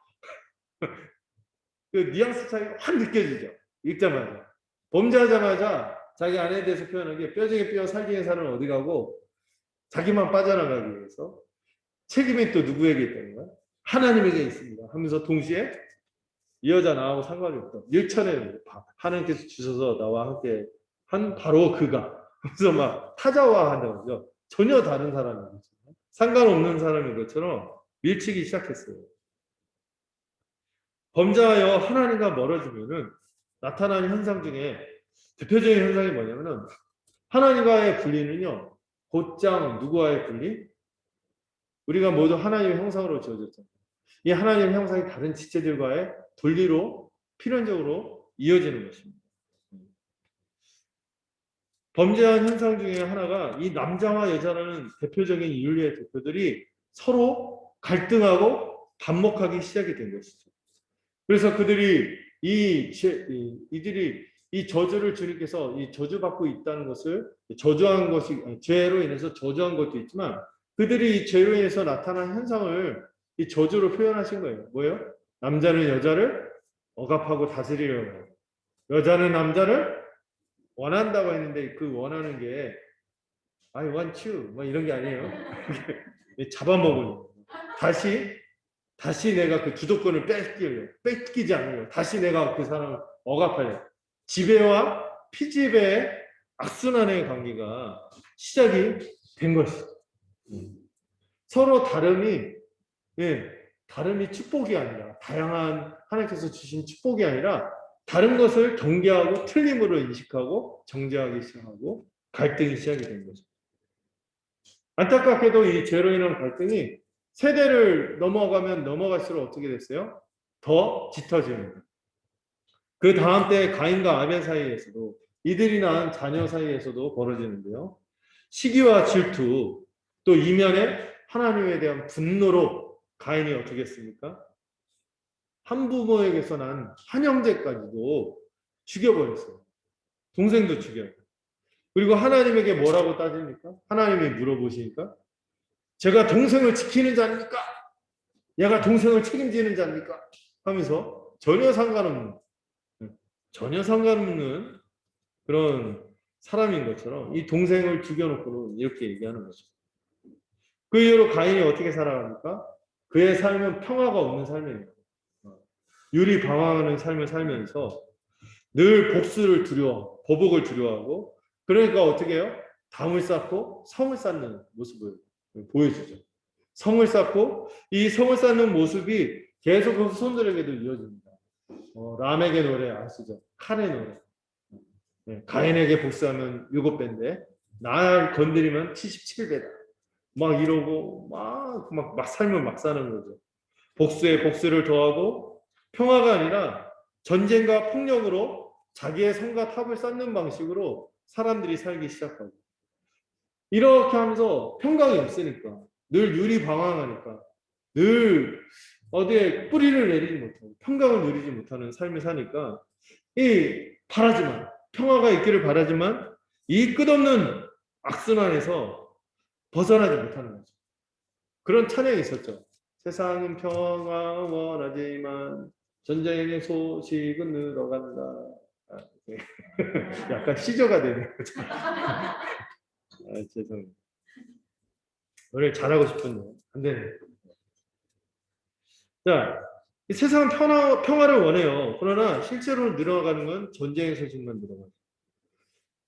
그 뉘앙스 차이가 확 느껴지죠. 읽자마자. 범죄하자마자 자기 아내에 대해서 표현한 게 뼈 중에 뼈, 살 중에 살은 어디 가고 자기만 빠져나가기 위해서 책임이 또 누구에게 있다는 거야? 하나님에게 있습니다. 하면서 동시에 이 여자 나하고 상관이 없다. 일천에 하나님께서 주셔서 나와 함께 한 바로 그가. 그래서 막 타자화한다고 그러죠. 전혀 다른 사람인 거죠. 상관없는 사람인 것처럼 밀치기 시작했어요. 범죄하여 하나님과 멀어지면은 나타나는 현상 중에 대표적인 현상이 뭐냐면은 하나님과의 분리는요. 곧장 누구와의 분리? 우리가 모두 하나님의 형상으로 지어졌잖아요. 이 하나님의 형상이 다른 지체들과의 분리로 필연적으로 이어지는 것입니다. 범죄한 현상 중에 하나가 이 남자와 여자라는 대표적인 인류의 대표들이 서로 갈등하고 반목하기 시작이 된 것이죠. 그래서 그들이 이들이 이 저주를 주님께서 이 저주받고 있다는 것을 저주한 것이 죄로 인해서 저주한 것도 있지만 그들이 이 죄로 인해서 나타난 현상을 이 저주로 표현하신 거예요. 뭐예요? 남자는 여자를 억압하고 다스리려고 해요. 여자는 남자를 원한다고 했는데 그 원하는 게 I want you 뭐 이런 게 아니에요. 잡아먹으려고. 다시 내가 그 주도권을 뺏기지 않으려. 다시 내가 그 사람을 억압하려. 지배와 피지배의 악순환의 관계가 시작이 된 것이죠. 서로 다름이 축복이 아니라, 다양한 하나님께서 주신 축복이 아니라, 다른 것을 경계하고 틀림으로 인식하고 정죄하기 시작하고 갈등이 시작이 된 거죠. 안타깝게도 이 죄로 인한 갈등이 세대를 넘어가면 넘어갈수록 어떻게 됐어요? 더 짙어집니다. 그 다음 때 가인과 아벨 사이에서도 이들이 낳은 자녀 사이에서도 벌어지는데요. 시기와 질투 또 이면에 하나님에 대한 분노로 가인이 어떻게 했습니까? 한 부모에게서 난 한 형제까지도 죽여버렸어요. 동생도 죽여요. 그리고 하나님에게 뭐라고 따집니까? 하나님이 물어보시니까 제가 동생을 지키는 자입니까? 얘가 동생을 책임지는 자입니까? 하면서 전혀 상관없는 그런 사람인 것처럼 이 동생을 죽여놓고는 이렇게 얘기하는 거죠. 그 이후로 가인이 어떻게 살아갑니까? 그의 삶은 평화가 없는 삶이에요. 유리방황하는 삶을 살면서 늘 보복을 두려워하고 그러니까 어떻게 해요? 담을 쌓고 성을 쌓는 모습을 보여주죠. 성을 쌓고 이 성을 쌓는 모습이 계속 그 후손들에게도 이어집니다. 람에게 노래 아시죠? 칸의 노래. 네, 가인에게 복수하면 7배인데 날 건드리면 77배다. 막 이러고 막 삶을 막 사는 거죠. 복수에 복수를 더하고 평화가 아니라 전쟁과 폭력으로 자기의 성과 탑을 쌓는 방식으로 사람들이 살기 시작하고 이렇게 하면서 평강이 없으니까 늘 유리방황하니까 늘 어디에 뿌리를 내리지 못하고 평강을 누리지 못하는 삶을 사니까 평화가 있기를 바라지만 이 끝없는 악순환에서 벗어나지 못하는 거죠. 그런 찬양이 있었죠. 세상은 평화 원하지만 전쟁의 소식은 늘어간다. 네. 약간 시저가 되네요. 죄송해요. 노래를 잘하고 싶은데 안 되네. 자, 이 세상은 평화를 원해요. 그러나 실제로 늘어가는 건 전쟁의 소식만 늘어가죠.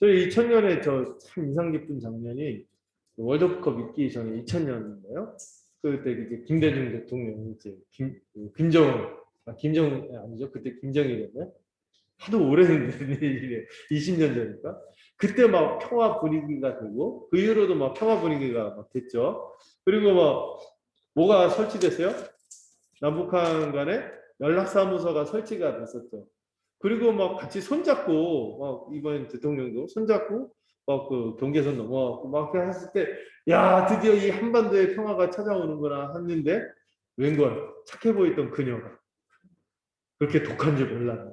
저희 2000년에 저 참 인상 깊은 장면이 월드컵 있기 전에 2000년인가요? 그때 이제 김대중 대통령 이제 김정은 김정은 아니죠? 그때 김정일이었나요? 하도 오래된 일이래. 20년 전이니까. 그때 막 평화 분위기가 되고 그 이후로도 막 평화 분위기가 막 됐죠. 그리고 막 뭐가 설치됐어요? 남북한 간에 연락사무소가 설치가 됐었죠. 그리고 막 같이 손잡고 막 이번 대통령도 손잡고 막 그 경계선 넘어가고 막 이렇게 했을 때 야 드디어 이 한반도의 평화가 찾아오는구나 했는데 웬걸 착해 보였던 그녀가 그렇게 독한 줄 몰랐네.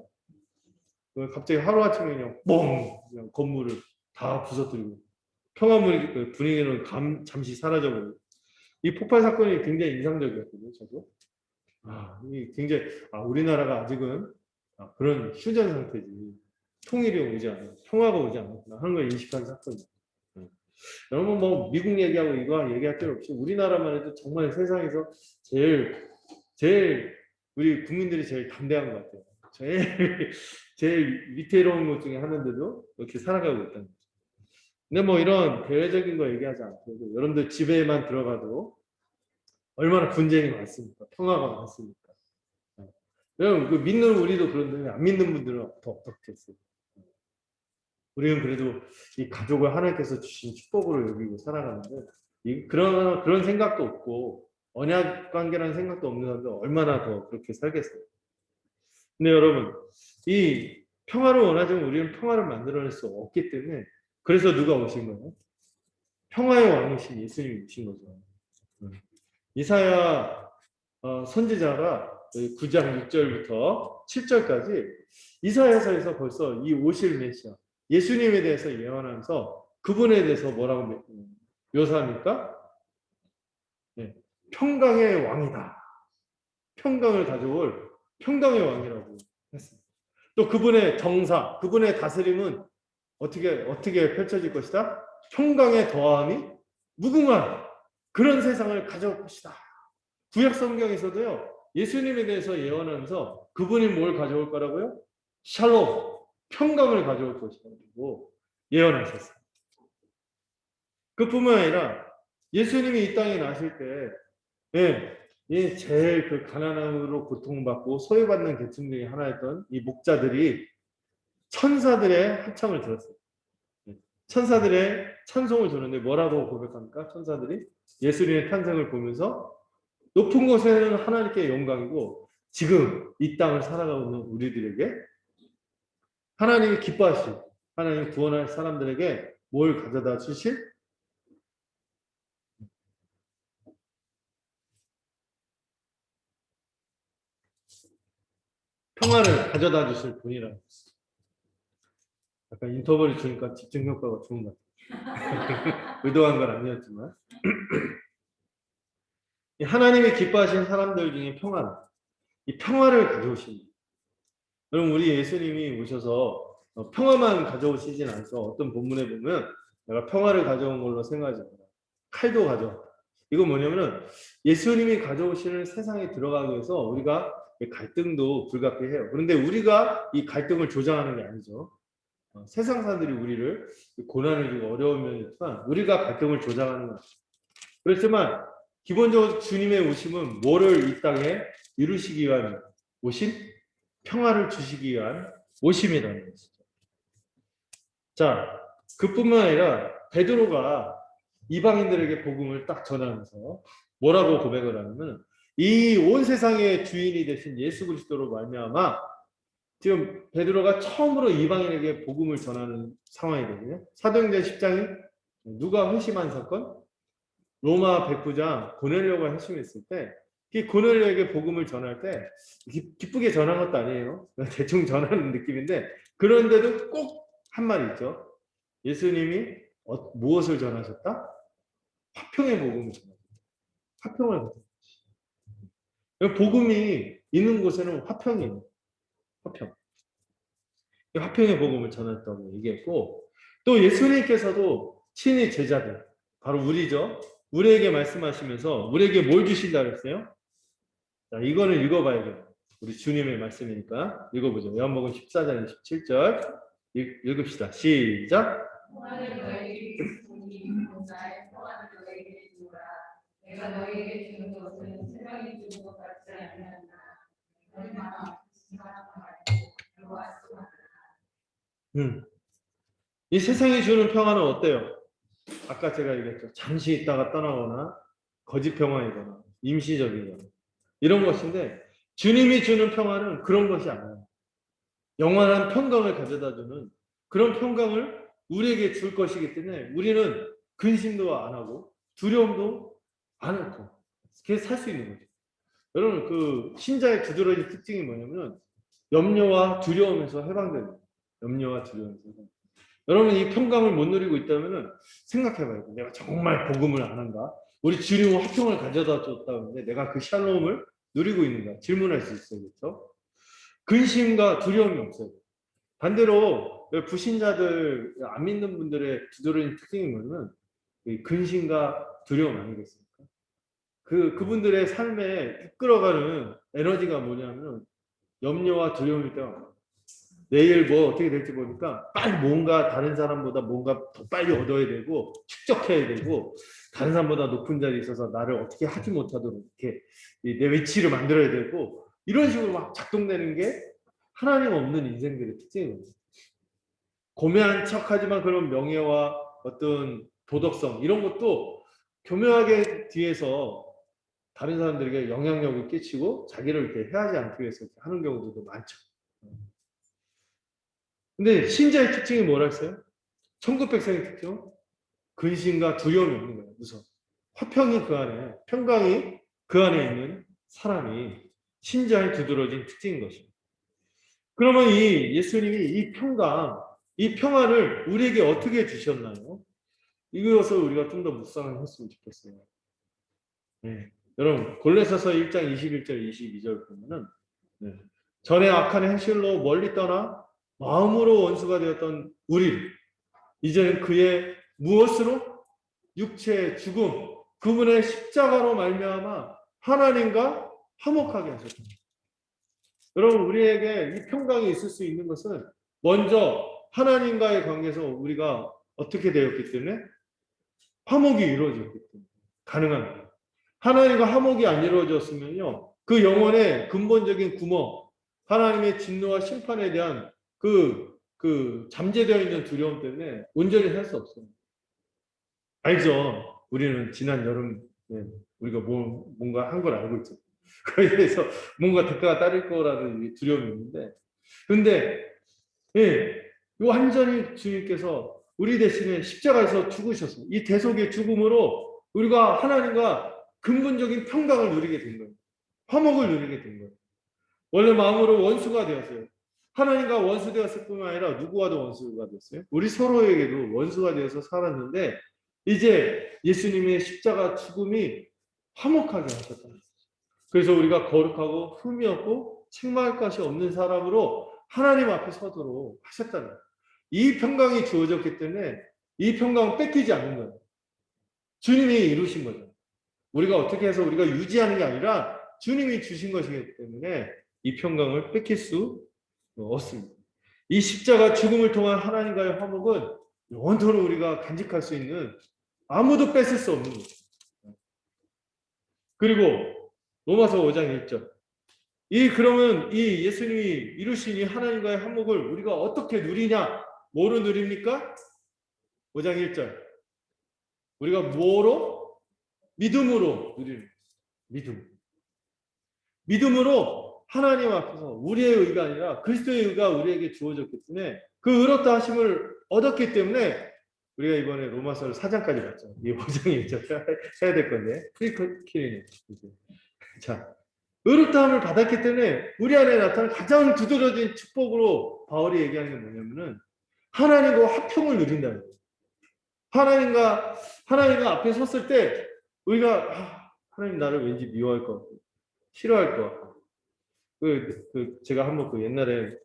갑자기 하루아침에 그냥 뻥 그냥 건물을 다 부서뜨리고 평화 분위기는 잠시 사라져버리고 이 폭발 사건이 굉장히 인상적이었거든요. 저도 이 굉장히 우리나라가 아직은 그런 휴전 상태지 통일이 오지 않아 평화가 오지 않았구나 하는 걸 인식한 사건이에요. 여러분 뭐 미국 얘기하고 이거 얘기할 필요 없이 우리나라만 해도 정말 세상에서 제일 우리 국민들이 제일 담대한 것 같아요. 제일 위태로운 것 중에 하나인데도 이렇게 살아가고 있다는 거죠. 근데 뭐 이런 대외적인 거 얘기하지 않고 여러분들 집에만 들어가도 얼마나 분쟁이 많습니까? 평화가 많습니까? 여러분 그 믿는 우리도 그런데 안 믿는 분들은 더 어떻겠어요? 우리는 그래도 이 가족을 하나님께서 주신 축복으로 여기고 살아가는데 그런 생각도 없고 언약 관계라는 생각도 없는 사람들 얼마나 더 그렇게 살겠어요. 근데 여러분 이 평화를 원하지만 우리는 평화를 만들어낼 수 없기 때문에 그래서 누가 오신 거예요? 평화의 왕이신 예수님이 오신 거죠. 이사야 선지자가 9장 6절부터 7절까지 이사야서에서 벌써 이 오실 메시아 예수님에 대해서 예언하면서 그분에 대해서 뭐라고 묘사합니까? 네. 평강의 왕이다. 평강을 가져올 평강의 왕이라고 했습니다. 또 그분의 정사, 그분의 다스림은 어떻게 펼쳐질 것이다? 평강의 더함이 무궁한 그런 세상을 가져올 것이다. 구약 성경에서도요. 예수님에 대해서 예언하면서 그분이 뭘 가져올 거라고요? 샬롬, 평강을 가져올 것이라고 예언하셨어요. 그뿐만 아니라 예수님이 이 땅에 나실 때 제일 그 가난함으로 고통받고 소외받는 계층 중에 하나였던 이 목자들이 천사들의 합창을 들었어요. 천사들의 찬송을 듣는데 뭐라고 고백합니까? 천사들이 예수님의 탄생을 보면서 높은 곳에는 하나님께 영광이고 지금 이 땅을 살아가고 있는 우리들에게 하나님이 기뻐하실 하나님 구원할 사람들에게 뭘 가져다 주실? 평화를 가져다 주실 분이라고. 약간 인터벌이 주니까 집중 효과가 좋은 것 같아요. 의도한 건 아니었지만 하나님이 기뻐하시는 사람들 중에 이 평화를 가져오십니다. 여러분 우리 예수님이 오셔서 평화만 가져오시진 않죠. 어떤 본문에 보면 내가 평화를 가져온 걸로 생각하지 않아. 칼도 가져왔다. 이건 뭐냐면은 예수님이 가져오시는 세상에 들어가기 위해서 우리가 갈등도 불가피해요. 그런데 우리가 이 갈등을 조장하는 게 아니죠. 세상 사람들이 우리를 고난을 주고 어려운 면이 있지만 우리가 갈등을 조장하는 거죠. 그렇지만 기본적으로 주님의 오심은 뭐를 이 땅에 이루시기 위한 오심? 평화를 주시기 위한 오심이라는 것이죠. 자, 그뿐만 아니라 베드로가 이방인들에게 복음을 딱 전하면서 뭐라고 고백을 하냐면 이 온 세상의 주인이 되신 예수 그리스도로 말미암아 지금 베드로가 처음으로 이방인에게 복음을 전하는 상황이거든요. 사도행전 10장이 누가 회심한 사건? 로마 백부장 고넬료가 회심했을 때 이 고넬료에게 복음을 전할 때 기쁘게 전한 것도 아니에요. 대충 전하는 느낌인데 그런데도 꼭 한 말이 있죠. 예수님이 무엇을 전하셨다? 화평의 복음을 전하셨다. 화평을 전하셨다. 복음이 있는 곳에는 화평이에요. 화평. 화평의 복음을 전했다고 얘기했고, 또 예수님께서도 친히 제자들, 바로 우리죠. 우리에게 말씀하시면서 우리에게 뭘 주신다 그랬어요? 자, 이거는 읽어봐야겠네요. 우리 주님의 말씀이니까 읽어보죠. 요한복음 14장 27절 읽읍시다. 시작. 내가 너희에게 주는 것은 세상이 주는 것 같지 아니하나 너희 마음 이 세상이 주는 평화는 어때요? 아까 제가 얘기했죠. 잠시 있다가 떠나거나 거짓 평화이거나 임시적이거나 이런 것인데, 주님이 주는 평화는 그런 것이 아니에요. 영원한 평강을 가져다주는 그런 평강을 우리에게 줄 것이기 때문에 우리는 근심도 안 하고 두려움도 안 않고 그렇게 살 수 있는 거죠. 여러분, 그 신자의 두드러진 특징이 뭐냐면 염려와 두려움에서 해방되는 거예요. 염려와 두려움에서 해방되는 거예요. 여러분, 이 평강을 못 누리고 있다면 생각해봐요. 내가 정말 복음을 안 한가? 우리 주님은 화평을 가져다 줬다는데 내가 그 샬롬을 누리고 있는가? 질문할 수 있어요. 그렇죠? 근심과 두려움이 없어요. 반대로 불신자들, 안 믿는 분들의 두드러진 특징이 뭐냐면 근심과 두려움 아니겠습니까? 그분들의 삶에 이끌어가는 에너지가 뭐냐면 염려와 두려움일 때가 많아요. 내일 뭐 어떻게 될지 보니까 빨리 뭔가 다른 사람보다 뭔가 더 빨리 얻어야 되고 축적해야 되고 다른 사람보다 높은 자리에 있어서 나를 어떻게 하지 못하도록 이렇게 내 위치를 만들어야 되고 이런 식으로 막 작동되는 게 하나님 없는 인생들의 특징이거든요. 고매한 척하지만 그런 명예와 어떤 도덕성 이런 것도 교묘하게 뒤에서 다른 사람들에게 영향력을 끼치고 자기를 이렇게 해하지 않기 위해서 하는 경우도 많죠. 근데 신자의 특징이 뭐라 했어요? 천국 백성의 특징은 근심과 두려움이 없는 거예요. 무서워. 화평이 그 안에, 평강이 그 안에 있는 사람이 신자의 두드러진 특징인 것입니다. 그러면 이 예수님이 이 평강, 이 평안을 우리에게 어떻게 주셨나요? 이것을 우리가 좀 더 묵상을 했으면 좋겠어요. 네. 여러분, 골로새서 1장 21절, 22절 보면은 네. 전에 악한 행실로 멀리 떠나 마음으로 원수가 되었던 우리, 이제는 그의 무엇으로? 육체의 죽음, 그분의 십자가로 말미암아 하나님과 화목하게 하셨다. 여러분, 우리에게 이 평강이 있을 수 있는 것은 먼저 하나님과의 관계에서 우리가 어떻게 되었기 때문에 화목이 이루어졌기 때문에 가능한 거예요. 하나님과 화목이 안 이루어졌으면요, 그 영혼의 근본적인 구멍, 하나님의 진노와 심판에 대한 그 잠재되어 있는 두려움 때문에 온전히 살 수 없어요. 알죠? 우리는 지난 여름 우리가 뭔가 한 걸 알고 있죠. 그에 대해서 뭔가 대가가 따를 거라는 두려움이 있는데, 근데 예, 완전히 주님께서 우리 대신에 십자가에서 죽으셨어요. 이 대속의 죽음으로 우리가 하나님과 근본적인 평강을 누리게 된 거예요. 화목을 누리게 된 거예요. 원래 마음으로 원수가 되었어요. 하나님과 원수 되었을 뿐만 아니라 누구와도 원수가 됐어요. 우리 서로에게도 원수가 되어서 살았는데 이제 예수님의 십자가 죽음이 화목하게 하셨다. 그래서 우리가 거룩하고 흠이 없고 책망할 것이 없는 사람으로 하나님 앞에 서도록 하셨다는 거예요. 이 평강이 주어졌기 때문에 이 평강을 뺏기지 않는 거예요. 주님이 이루신 거죠. 우리가 어떻게 해서 우리가 유지하는 게 아니라 주님이 주신 것이기 때문에 이 평강을 뺏길 수 없습니다. 이 십자가 죽음을 통한 하나님과의 화목은 영원토록 우리가 간직할 수 있는, 아무도 뺏을 수 없는 거죠. 그리고 로마서 5장 1절. 그러면 이 예수님이 이루신 이 하나님과의 화목을 우리가 어떻게 누리냐? 뭐로 누립니까? 5장 1절. 우리가 뭐로? 믿음으로 누리는 거예요. 믿음으로 하나님 앞에서 우리의 의가 아니라 그리스도의 의가 우리에게 주어졌기 때문에 그 의롭다 하심을 얻었기 때문에 우리가 이번에 로마서를 4장까지 봤죠. 이 5장이 해야 될 건데. 프리키리네. 자, 의롭다함을 받았기 때문에 우리 안에 나타난 가장 두드러진 축복으로 바울이 얘기하는 게 뭐냐면은 하나님과 화평을 누린다는 거예요. 하나님과 앞에 섰을 때 우리가 하나님 나를 왠지 미워할 것 같고 싫어할 것 같고 제가 한번 옛날에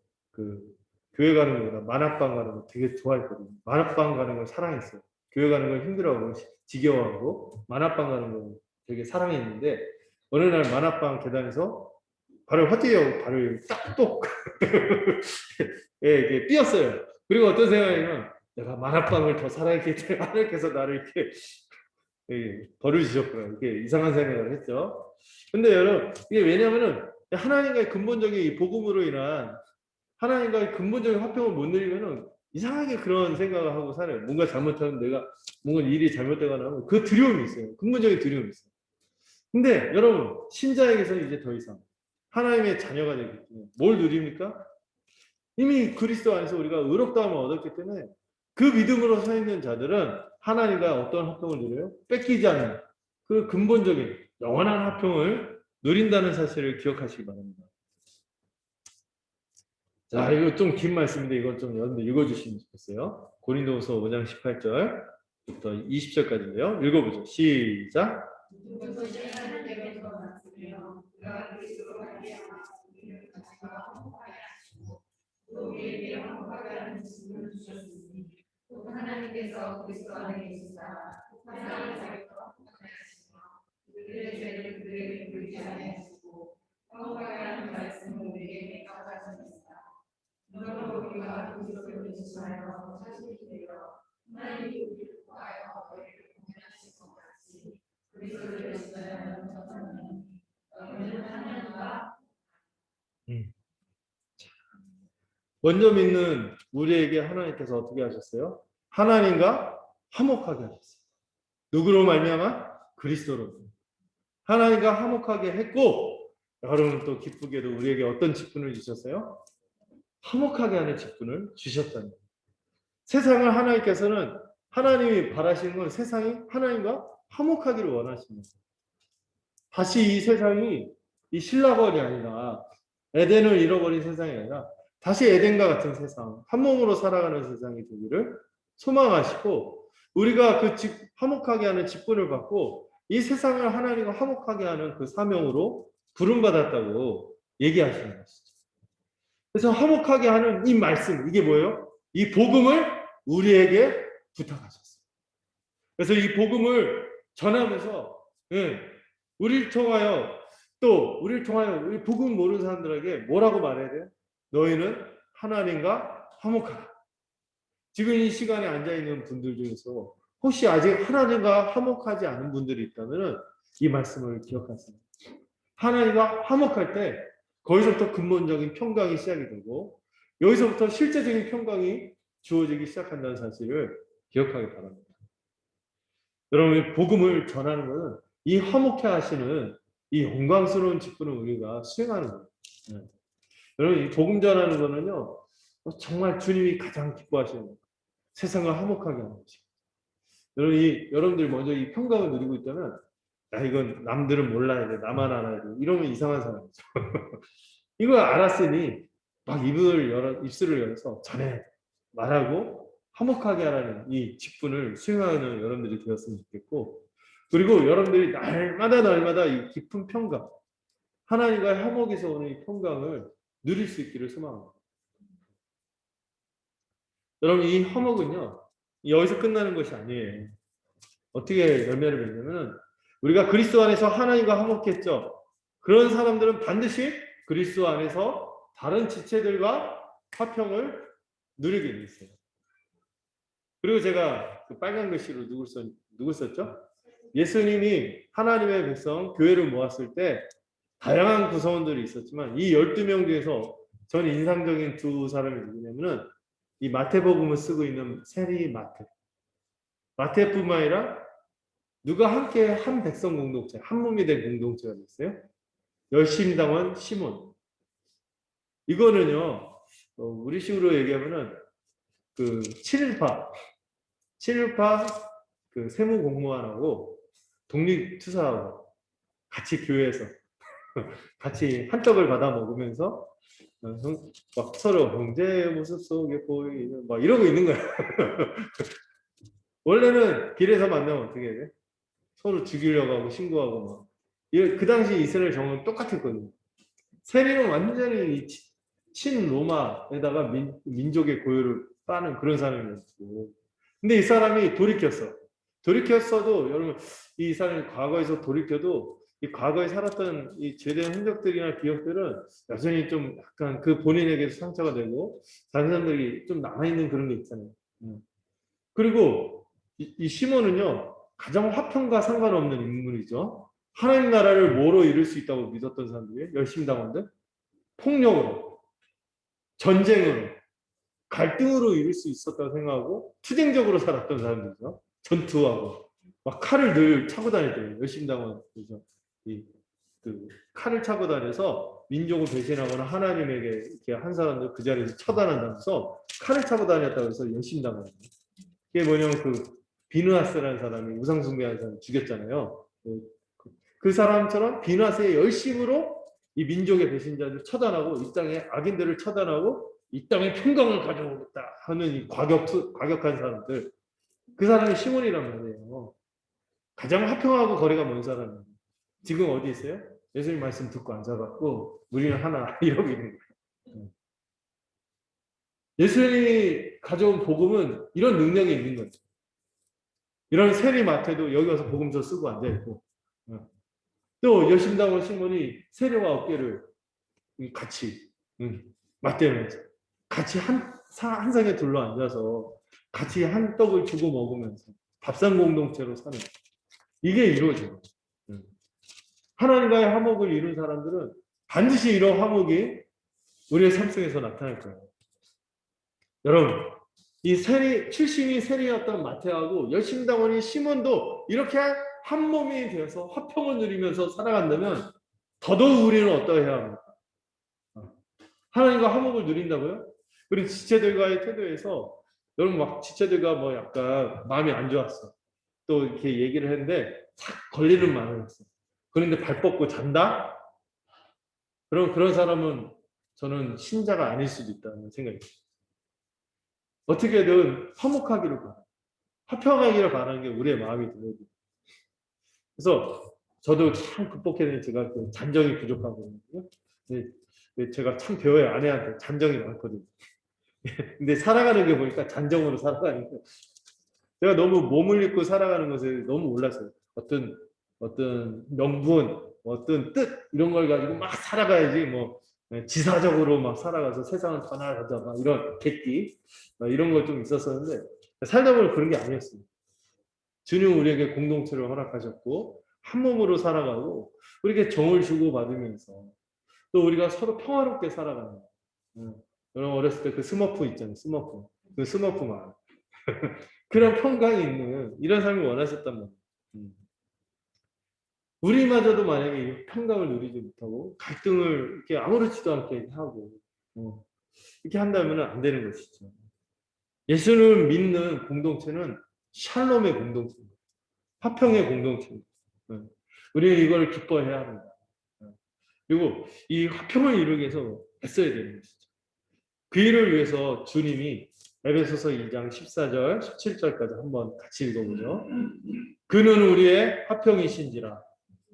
교회 가는 거보다 만화방 가는 거 되게 좋아했거든요. 만화방 가는 걸 사랑했어요. 교회 가는 걸 힘들어하고 지겨워하고 만화방 가는 거 되게 사랑했는데 어느 날 만화방 계단에서 발을 헛디뎌 발을 딱똑 예, 이게 삐었어요. 그리고 어떤 생각이냐면 내가 만화방을 더 사랑했기 때문에 하나님께서 나를 이렇게 예, 벌을 주셨구나. 이렇게 이상한 생각을 했죠. 근데 여러분 이게 왜냐면은 하나님과의 근본적인 이 복음으로 인한 하나님과의 근본적인 화평을 못 누리면은 이상하게 그런 생각을 하고 살아요. 뭔가 잘못하면 내가 뭔가 일이 잘못되거나 하면 그 두려움이 있어요. 근본적인 두려움이 있어요. 근데 여러분 신자에게서는 이제 더 이상 하나님의 자녀가 되기 때문에 뭘 누립니까? 이미 그리스도 안에서 우리가 의롭다함을 얻었기 때문에 그 믿음으로 서 있는 자들은 하나님과 어떤 화평을 누려요? 뺏기지 않는 그 근본적인 영원한 화평을 누린다는 사실을 기억하시기 바랍니다. 자, 이거 좀 긴 말씀인데 이건 좀 여러분들 읽어주시면 좋겠어요. 고린도후서 5장 18절부터 20절까지인데요. 읽어보죠. 시작. 하나님께서 그리스도 안에 계시사 세상을 자기와 화평하시며 그들의 죄를 그들에게 물지 아니하시고 화목하게 하는 말씀을 우리에게 가져하셨습니다. 이러므로 우리가 그리스도를 의지하여 자신이 되어 하나님이 우리를 구하여 너희를 공연하신 것 같이 그리스도를 의지하여 전하니 너희는 하나님과 먼저 믿는 우리에게 하나님께서 어떻게 하셨어요? 하나님과 화목하게 하셨어요. 누구로 말미암아? 그리스도로. 하나님과 화목하게 했고 여러분 또 기쁘게도 우리에게 어떤 직분을 주셨어요? 화목하게 하는 직분을 주셨다는 거예요. 세상을 하나님께서는 하나님이 바라시는 건 세상이 하나님과 화목하기를 원하십니다. 다시 이 세상이 이 신라벌이 아니라 에덴을 잃어버린 세상이 아니라 다시 에덴과 같은 세상, 한 몸으로 살아가는 세상이 되기를 소망하시고 우리가 그 화목하게 하는 직분을 받고 이 세상을 하나님과 화목하게 하는 그 사명으로 부름받았다고 얘기하시는 것이죠. 그래서 화목하게 하는 이 말씀, 이게 뭐예요? 이 복음을 우리에게 부탁하셨어요. 그래서 이 복음을 전하면서 우리를 통하여 우리 복음 모르는 사람들에게 뭐라고 말해야 돼요? 너희는 하나님과 화목하라. 지금 이 시간에 앉아있는 분들 중에서 혹시 아직 하나님과 화목하지 않은 분들이 있다면 이 말씀을 기억하세요. 하나님과 화목할 때 거기서부터 근본적인 평강이 시작이 되고 여기서부터 실제적인 평강이 주어지기 시작한다는 사실을 기억하기 바랍니다. 여러분 복음을 전하는 것은 이 화목해 하시는 이 영광스러운 직분을 우리가 수행하는 거예요. 여러분 이 복음 전하는 거는요 정말 주님이 가장 기뻐하시는 거예요. 세상을 화목하게 하는 것이죠. 여러분들이 먼저 이 평강을 누리고 있다면 야 이건 남들은 몰라야 돼 나만 알아야 돼 이러면 이상한 사람이죠. 이걸 알았으니 막 입술을 열어서 전해 말하고 화목하게 하라는 이 직분을 수행하는 여러분들이 되었으면 좋겠고 그리고 여러분들이 날마다 이 깊은 평강 하나님과의 화목에서 오는 이 평강을 누릴 수 있기를 소망합니다. 여러분 이 화목은요 여기서 끝나는 것이 아니에요. 어떻게 열매를 맺냐면 우리가 그리스도 안에서 하나님과 화목했죠. 그런 사람들은 반드시 그리스도 안에서 다른 지체들과 화평을 누리게 돼 있어요. 그리고 제가 그 빨간 글씨로 누굴 썼죠? 예수님이 하나님의 백성 교회를 모았을 때 다양한 구성원들이 있었지만 이 12명 중에서 전 인상적인 두 사람이 누구냐면은 이 마태복음을 쓰고 있는 세리 마태뿐만 아니라 누가 함께 한 백성 공동체, 한 몸이 된 공동체가 됐어요? 열심당원 시몬. 이거는요, 우리식으로 얘기하면은 그 7.18 그 세무 공무원하고 독립투사하고 같이 교회에서 같이 한떡을 받아 먹으면서 막 서로 형제의 모습 속에 보이는 막 이러고 있는 거야. 원래는 길에서 만나면 어떻게 해? 서로 죽이려고 하고 신고하고 막. 그 당시 이스라엘 정은 똑같았거든요. 세리는 완전히 친로마에다가 민족의 고유를 빠는 그런 사람이었고, 근데 이 사람이 돌이켰어도 여러분 이 사람이 과거에서 돌이켜도 이 과거에 살았던 이 죄된 흔적들이나 기억들은 여전히 좀 약간 그 본인에게도 상처가 되고 다른 사람들이 좀 남아있는 그런 게 있잖아요. 그리고 이 시몬은요 가정 화평과 상관없는 인물이죠. 하나님 나라를 뭐로 이룰 수 있다고 믿었던 사람들이 열심당원들, 폭력으로, 전쟁으로, 갈등으로 이룰 수 있었다고 생각하고 투쟁적으로 살았던 사람들이죠. 전투하고 막 칼을 늘 차고 다녔대요. 열심당원이죠. 그 칼을 차고 다녀서 민족을 배신하거나 하나님에게 이렇게 한 사람들 그 자리에서 처단한다면서 칼을 차고 다녔다고 해서 열심당원. 그게 뭐냐면 그 비누아스라는 사람이 우상숭배하는 사람 죽였잖아요. 그 사람처럼 비누아스의 열심으로 이 민족의 배신자들을 처단하고 이 땅의 악인들을 처단하고 이 땅에 평강을 가져오겠다 하는 이 과격한 사람들. 그 사람이 시몬이란 말이에요. 가장 화평하고 거리가 먼 사람이에요. 지금 어디 있어요? 예수님 말씀 듣고 앉아갖고 우리는 하나 이러고 있는 거예요. 예수님이 가져온 복음은 이런 능력이 있는 거죠. 이런 세리마태도 여기 와서 복음서 쓰고 앉아있고 또 여심당원 시몬이 세례와 어깨를 같이 맞대면서 같이 한 상에 둘러 앉아서 같이 한 떡을 주고 먹으면서 밥상 공동체로 사는 이게 이루어져요. 하나님과의 화목을 이룬 사람들은 반드시 이런 화목이 우리의 삶 속에서 나타날 거예요. 여러분, 이 출신이 세리였던 마태하고 열심당원인 시몬도 이렇게 한 몸이 되어서 화평을 누리면서 살아간다면 더더욱 우리는 어떠해야 합니까? 하나님과 화목을 누린다고요? 우리 지체들과의 태도에서 여러분 막 지체들과 뭐 약간 마음이 안 좋았어. 또 이렇게 얘기를 했는데 착 걸리는 마음이 있어. 그런데 발 뻗고 잔다? 그럼 그런 사람은 저는 신자가 아닐 수도 있다는 생각이 들어요. 어떻게든 화목하기를 바라. 화평하기를 바라는 게 우리의 마음이 들어요. 그래서 저도 참 극복해낸 제가 그 잔정이 부족하거든요. 제가 참 배워요. 아내한테 잔정이 많거든요. 근데 살아가는 게 보니까 잔정으로 살아가니까 제가 너무 몸을 입고 살아가는 것에 너무 몰랐어요. 어떤 명분, 어떤 뜻 이런 걸 가지고 막 살아가야지 뭐 지사적으로 막 살아가서 세상을 더 나아가자 막 이런 객기 이런 거 좀 있었었는데 살다 보면 그런 게 아니었어요. 주님 우리에게 공동체를 허락하셨고 한 몸으로 살아가고 우리에게 정을 주고 받으면서 또 우리가 서로 평화롭게 살아가는 거예요. 여러분 어렸을 때 그 스머프 있잖아요. 스머프. 그 스머프만. 그런 평강이 있는 이런 삶을 원하셨단 말이에요. 우리마저도 만약에 평강을 누리지 못하고 갈등을 이렇게 아무렇지도 않게 하고 이렇게 한다면 안 되는 것이죠. 예수를 믿는 공동체는 샬롬의 공동체입니다. 화평의 공동체입니다. 우리는 이걸 기뻐해야 합니다. 그리고 이 화평을 이루기 위해서 애써야 되는 것이죠. 그 일을 위해서 주님이 에베소서 2장 14절, 17절까지 한번 같이 읽어보죠. 그는 우리의 화평이신지라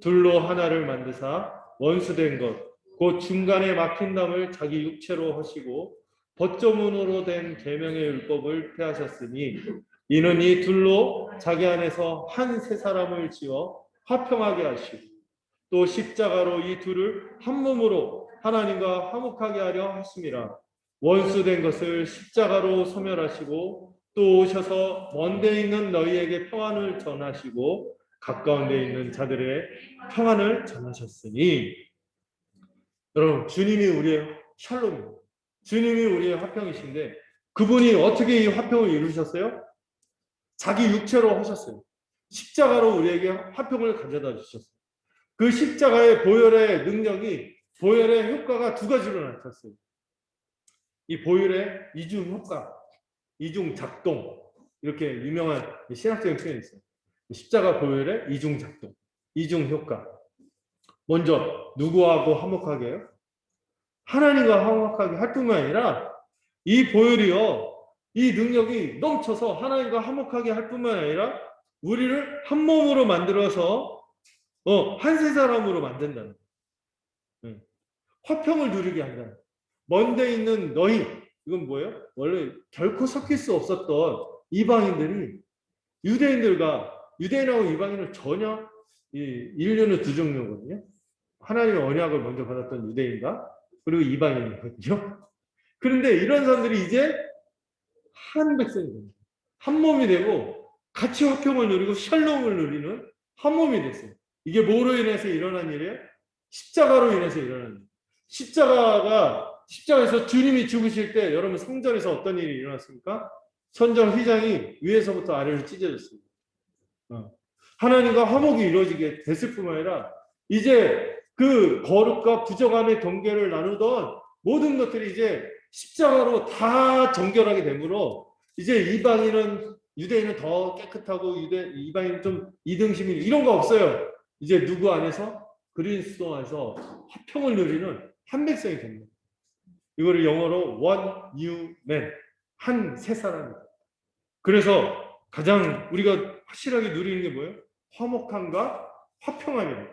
둘로 하나를 만드사 원수된 것 곧 중간에 막힌 담을 자기 육체로 하시고 법조문으로 된 계명의 율법을 폐하셨으니 이는 이 둘로 자기 안에서 한 세 사람을 지어 화평하게 하시고 또 십자가로 이 둘을 한 몸으로 하나님과 화목하게 하려 하심이라. 원수된 것을 십자가로 소멸하시고 또 오셔서 먼데 있는 너희에게 평안을 전하시고 가까운 데 있는 자들의 평안을 전하셨으니. 여러분 주님이 우리의 샬롬입니다. 주님이 우리의 화평이신데 그분이 어떻게 이 화평을 이루셨어요? 자기 육체로 하셨어요. 십자가로 우리에게 화평을 가져다 주셨어요. 그 십자가의 보혈의 능력이 보혈의 효과가 두 가지로 나타났어요. 이 보혈의 이중 효과, 이중 작동 이렇게 유명한 신학적인 표현이 있어요. 십자가 보혈의 이중 작동, 이중 효과. 먼저 누구하고 화목하게 해요? 하나님과 화목하게 할 뿐만 아니라 이 보혈이요, 이 능력이 넘쳐서 하나님과 화목하게 할 뿐만 아니라 우리를 한 몸으로 만들어서 한 세 사람으로 만든다는 화평을 누리게 한다는 먼데 있는 너희, 이건 뭐예요? 원래 결코 섞일 수 없었던 이방인들이 유대인하고 이방인은 전혀 인류는 두 종류거든요. 하나님의 언약을 먼저 받았던 유대인과 그리고 이방인이거든요. 그런데 이런 사람들이 이제 한 백성이 됩니다. 한 몸이 되고 같이 화평을 누리고 샬롬을 누리는 한 몸이 됐어요. 이게 뭐로 인해서 일어난 일이에요? 십자가로 인해서 일어난 일. 십자가에서 주님이 죽으실 때 여러분 성전에서 어떤 일이 일어났습니까? 천정 휘장이 위에서부터 아래로 찢어졌습니다. 하나님과 화목이 이루어지게 됐을 뿐만 아니라 이제 그 거룩과 부정 안의 경계를 나누던 모든 것들이 이제 십자가로 다 정결하게 되므로 이제 유대인은 더 깨끗하고 이방인은 좀 이등심이 이런 거 없어요. 이제 누구 안에서 그리스도 안에서 화평을 누리는 한 백성이 됩니다. 이거를 영어로 one new man, 한 새 사람이다. 그래서 가장 우리가 확실하게 누리는 게 뭐예요? 화목함과 화평함이에요.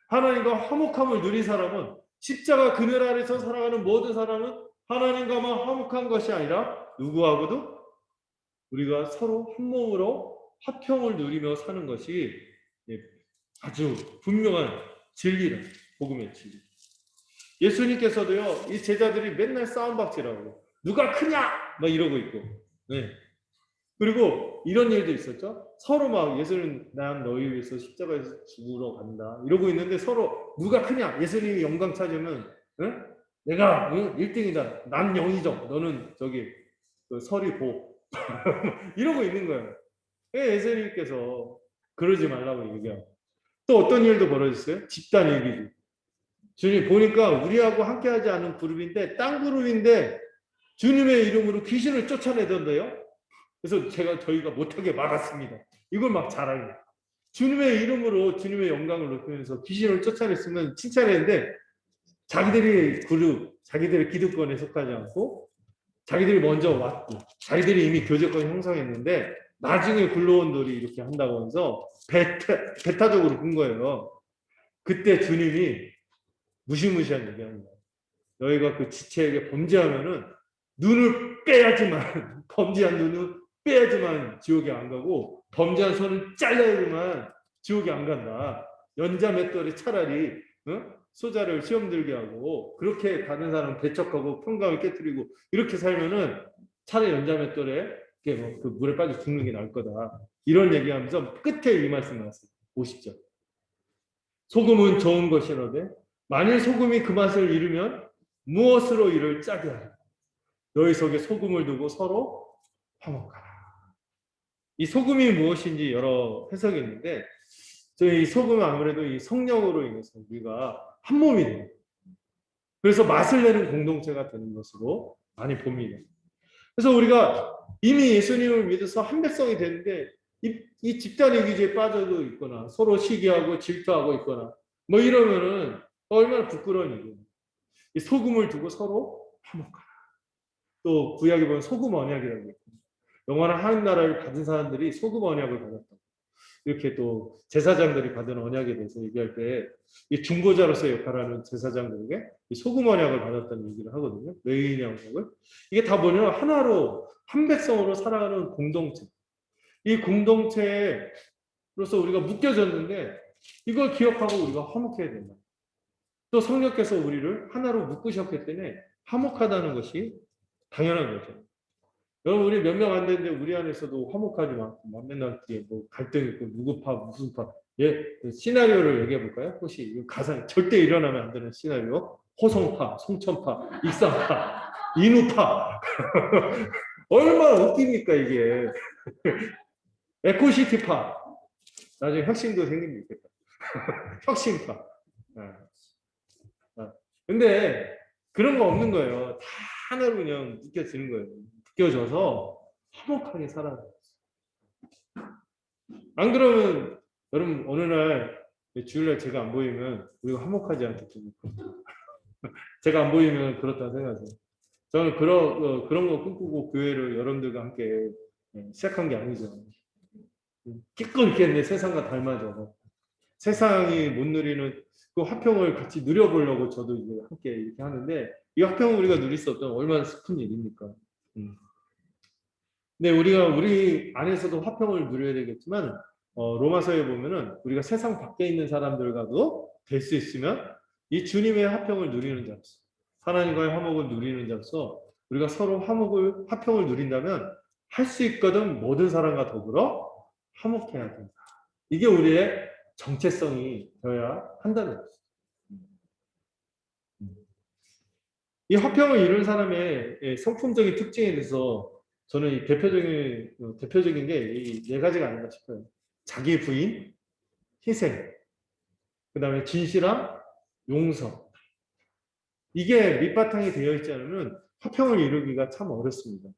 하나님과 화목함을 누린 사람은 십자가 그늘 아래서 살아가는 모든 사람은 하나님과만 화목한 것이 아니라 누구하고도 우리가 서로 한 몸으로 화평을 누리며 사는 것이 아주 분명한 진리라. 복음의 진리. 예수님께서도요, 이 제자들이 맨날 싸움박질하고 누가 크냐 막 이러고 있고, 네. 그리고 이런 일도 있었죠. 서로 막 예수는 난 너희 위해서 십자가에서 죽으러 간다 이러고 있는데 서로 누가 크냐. 예수님이 영광 찾으면 응? 내가 1등이다. 난 영의정. 너는 저기 그 서리보. 이러고 있는 거예요. 예수님께서 그러지 말라고 얘기하고. 또 어떤 일도 벌어졌어요? 집단 일기주. 주님 보니까 우리하고 함께하지 않은 그룹인데 딴 그룹인데 주님의 이름으로 귀신을 쫓아내던데요. 그래서 저희가 못하게 막았습니다. 이걸 막 자랑해요. 주님의 이름으로 주님의 영광을 높이면서 귀신을 쫓아냈으면 칭찬했는데 자기들의 기득권에 속하지 않고 자기들이 먼저 왔고 자기들이 이미 교제권 형성했는데 나중에 굴러온 돌이 이렇게 한다고 해서 배타적으로 본 거예요. 그때 주님이 무시무시한 얘기하는 거예요. 너희가 그 지체에게 범죄하면은 눈을 빼야지만 범죄한 눈은 빼야지만 지옥에 안 가고 범죄한 손은 잘라야지만 지옥에 안 간다. 연자 맷돌에 차라리 소자를 시험 들게 하고 그렇게 다른 사람 배척하고 평강을 깨뜨리고 이렇게 살면은 차라리 연자 맷돌에 그 물에 빠져 죽는 게 나을 거다. 이런 얘기하면서 끝에 이 말씀 나왔어요. 50절. 소금은 좋은 것이라되 만일 소금이 그 맛을 잃으면 무엇으로 이를 짜게 하라. 너희 속에 소금을 두고 서로 화목하라. 이 소금이 무엇인지 여러 해석이 있는데 저희 소금은 아무래도 이 성령으로 인해서 우리가 한 몸이 돼요. 그래서 맛을 내는 공동체가 되는 것으로 많이 봅니다. 그래서 우리가 이미 예수님을 믿어서 한 백성이 되는데 이 집단 이기주의에 빠져도 있거나 서로 시기하고 질투하고 있거나 뭐 이러면은 얼마나 부끄러운 일이에요. 이 소금을 두고 서로 화목하라. 또 구약에 보면 소금 언약이라고 있고 영원한 하나님 나라를 받은 사람들이 소금 언약을 받았다. 이렇게 또 제사장들이 받은 언약에 대해서 얘기할 때 이 중보자로서의 역할을 하는 제사장들에게 이 소금 언약을 받았다는 얘기를 하거든요. 레위인 언약을. 이게 다 뭐냐면 하나로 한 백성으로 살아가는 공동체. 이 공동체로서 우리가 묶여졌는데 이걸 기억하고 우리가 화목해야 된다. 또 성령께서 우리를 하나로 묶으셨기 때문에 화목하다는 것이 당연한 거죠. 여러분 우리 몇 명 안 되는데 우리 안에서도 화목하지 않고 맨날 뒤에 뭐 갈등 있고 누구 파 무슨 파 그 시나리오를 얘기해 볼까요? 혹시 가상 절대 일어나면 안 되는 시나리오 호성파, 송천파, 익산파, 인우파 얼마나 웃깁니까 이게 에코시티파 나중에 혁신도 생기면 있겠다 혁신파 근데 그런 거 없는 거예요. 다 하나로 그냥 묶여지는 거예요. 묶여져서 화목하게 살아가는 거예요. 안 그러면 여러분 어느 날 주일날 제가 안 보이면 우리가 화목하지 않겠죠. 제가 안 보이면 그렇다는 생각이에요. 저는 그런 거 꿈꾸고 교회를 여러분들과 함께 시작한 게 아니죠. 기껏 있겠네 세상과 닮아져. 세상이 못 누리는 그 화평을 같이 누려보려고 저도 이제 함께 이렇게 하는데 이 화평을 우리가 누릴 수 없다면 얼마나 슬픈 일입니까? 근데 우리가 우리 안에서도 화평을 누려야 되겠지만 로마서에 보면은 우리가 세상 밖에 있는 사람들과도 될 수 있으면 이 주님의 화평을 누리는 자로서 하나님과의 화목을 누리는 자로서 우리가 서로 화평을 누린다면 할 수 있거든 모든 사람과 더불어 화목해야 된다. 이게 우리의 정체성이 되어야 한다는 거죠. 이 화평을 이룬 사람의 성품적인 특징에 대해서 저는 이 대표적인 게 이 네 가지가 아닌가 싶어요. 자기 부인, 희생, 그 다음에 진실함, 용서. 이게 밑바탕이 되어 있지 않으면 화평을 이루기가 참 어렵습니다.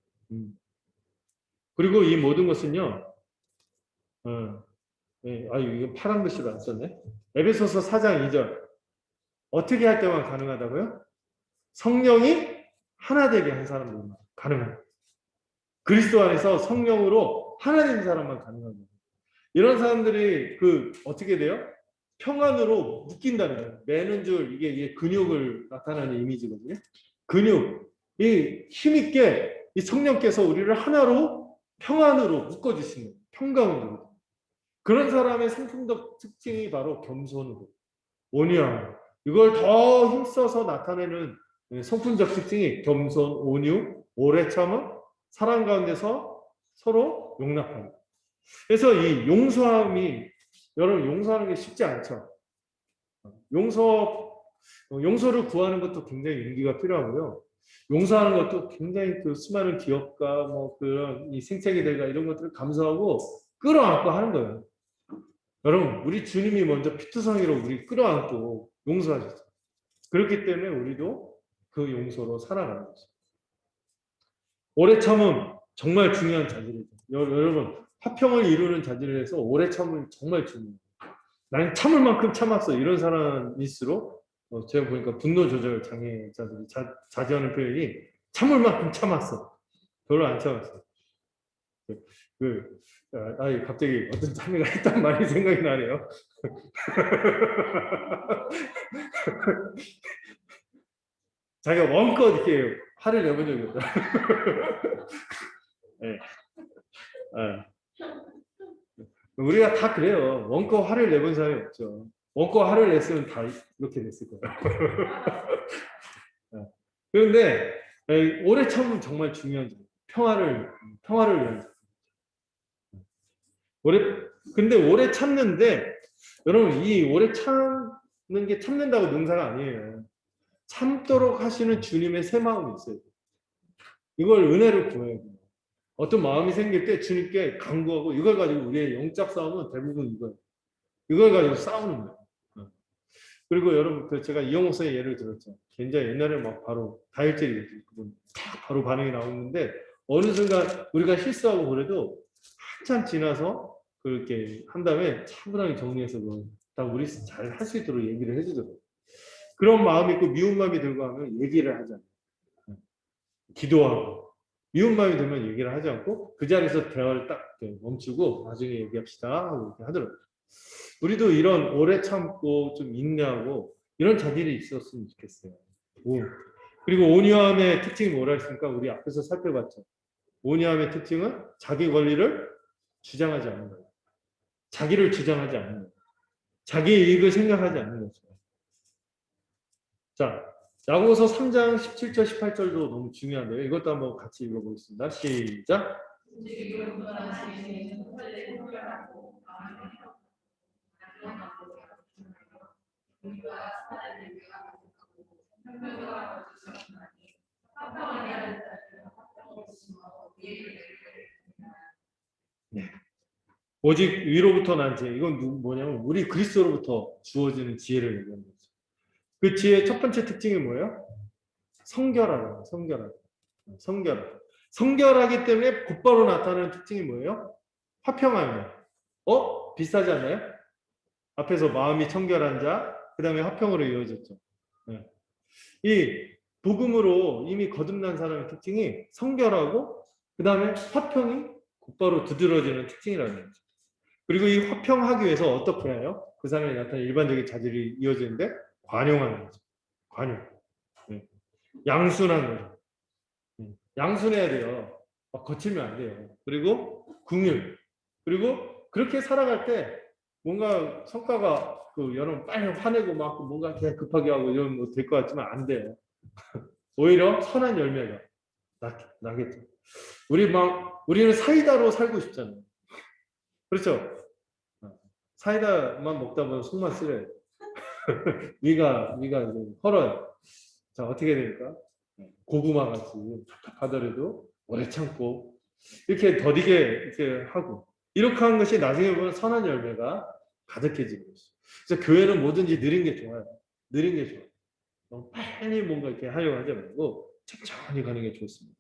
그리고 이 모든 것은요, 이거 파란 글씨로 안 썼네. 에베소서 4장 2절. 어떻게 할 때만 가능하다고요? 성령이 하나 되게 한 사람들만 가능합니다. 그리스도 안에서 성령으로 하나 된 사람만 가능합니다. 이런 사람들이 어떻게 돼요? 평안으로 묶인다는 거예요. 매는 줄 이게 근육을 나타내는 이미지거든요. 근육, 이 힘있게 이 성령께서 우리를 하나로 평안으로 묶어주시는 평강으로. 그런 사람의 성품적 특징이 바로 겸손으로 온유함. 이걸 더 힘써서 나타내는 성품적 특징이 겸손, 온유, 오래 참음, 사랑 가운데서 서로 용납함. 그래서 이 용서함이 여러분 용서하는 게 쉽지 않죠. 용서를 구하는 것도 굉장히 용기가 필요하고요. 용서하는 것도 굉장히 수많은 기업가 그런 이 생태계들과 이런 것들을 감수하고 끌어안고 하는 거예요. 여러분 우리 주님이 먼저 피투성이로 우리 끌어안고 용서하셨어요. 그렇기 때문에 우리도 그 용서로 살아가는 거죠. 오래 참음 정말 중요한 자질이죠. 여러분 화평을 이루는 자질에서 오래 참음이 정말 중요해요. 나는 참을 만큼 참았어. 이런 사람일수록 제가 보니까 분노 조절 장애자들이 자제하는 표현이 참을 만큼 참았어. 별로 안 참았어. 갑자기 어떤 자매가 했던 말이 생각이 나네요. 자기가 원껏 이렇게 화를 내본 적이 없다. 네. 우리가 다 그래요. 원껏 화를 내본 사람이 없죠. 원껏 화를 냈으면 다 이렇게 됐을 거예요. 그런데 오래 참으면 정말 중요한 점. 평화를 위한. 근데 오래 참는데 여러분 이 오래 참는 게 참는다고 능사가 아니에요. 참도록 하시는 주님의 새 마음이 있어요. 이걸 은혜를 구해야 돼요. 어떤 마음이 생길 때 주님께 간구하고 이걸 가지고 우리의 영적 싸움은 대부분 이거예요. 이걸 가지고 싸우는 거예요. 그리고 여러분 제가 이영 목사의 예를 들었죠. 굉장히 옛날에 바로 다혈질이거든요. 그분 바로 반응이 나오는데 어느 순간 우리가 실수하고 그래도 한참 지나서 그렇게 한 다음에 차분하게 정리해서 다 우리 잘 할 수 있도록 얘기를 해주더라고요. 그런 마음이 있고 미운 마음이 들고 하면 얘기를 하잖아요. 기도하고 미운 마음이 들면 얘기를 하지 않고 그 자리에서 대화를 딱 멈추고 나중에 얘기합시다 하고 이렇게 하더라고요. 우리도 이런 오래 참고 좀 인내하고 이런 자질이 있었으면 좋겠어요. 그리고 온유함의 특징이 뭐라 했습니까? 우리 앞에서 살펴봤죠. 온유함의 특징은 자기 권리를 주장하지 않는 거예요. 자기를 주장하지 않는 거예요. 자기의 이익을 생각하지 않는 거죠. 자, 야고보서 3장 17절 18절도 너무 중요한데요. 이것도 한번 같이 읽어보겠습니다. 시작. 네. 오직 위로부터 난 지혜. 이건 뭐냐면 우리 그리스도로부터 주어지는 지혜를 얘기하는 거죠. 그 지혜의 첫 번째 특징이 뭐예요? 성결하다. 성결하기 때문에 곧바로 나타나는 특징이 뭐예요? 화평함이에요. 비슷하지 않나요? 앞에서 마음이 청결한 자, 그 다음에 화평으로 이어졌죠. 네. 이 복음으로 이미 거듭난 사람의 특징이 성결하고 그 다음에 화평이 곧바로 두드러지는 특징이라는 거죠. 그리고 이 화평하기 위해서 어떻게 해요? 그 사람이 나타나는 일반적인 자질이 이어지는데 관용하는 거죠. 관용. 네. 양순한 거죠. 양순해야 돼요. 막 거칠면 안 돼요. 그리고 긍휼. 그리고 그렇게 살아갈 때 뭔가 성과가 그 여러분 빨리 화내고 막 뭔가 그냥 급하게 하고 이러면 뭐 될 것 같지만 안 돼요. 오히려 선한 열매가 나겠죠. 우리는 사이다로 살고 싶잖아요. 그렇죠? 사이다만 먹다 보면 속만 쓰려요. 위가 이제 헐어요. 자, 어떻게 됩니까? 고구마 같이 답답하더라도 오래 참고 이렇게 더디게 이렇게 하고 이렇게 하는 것이 나중에 보면 선한 열매가 가득해지는 것이죠. 그래서 교회는 뭐든지 느린 게 좋아요. 느린 게 좋아요. 너무 빨리 뭔가 이렇게 하려고 하지 말고 천천히 가는 게 좋습니다.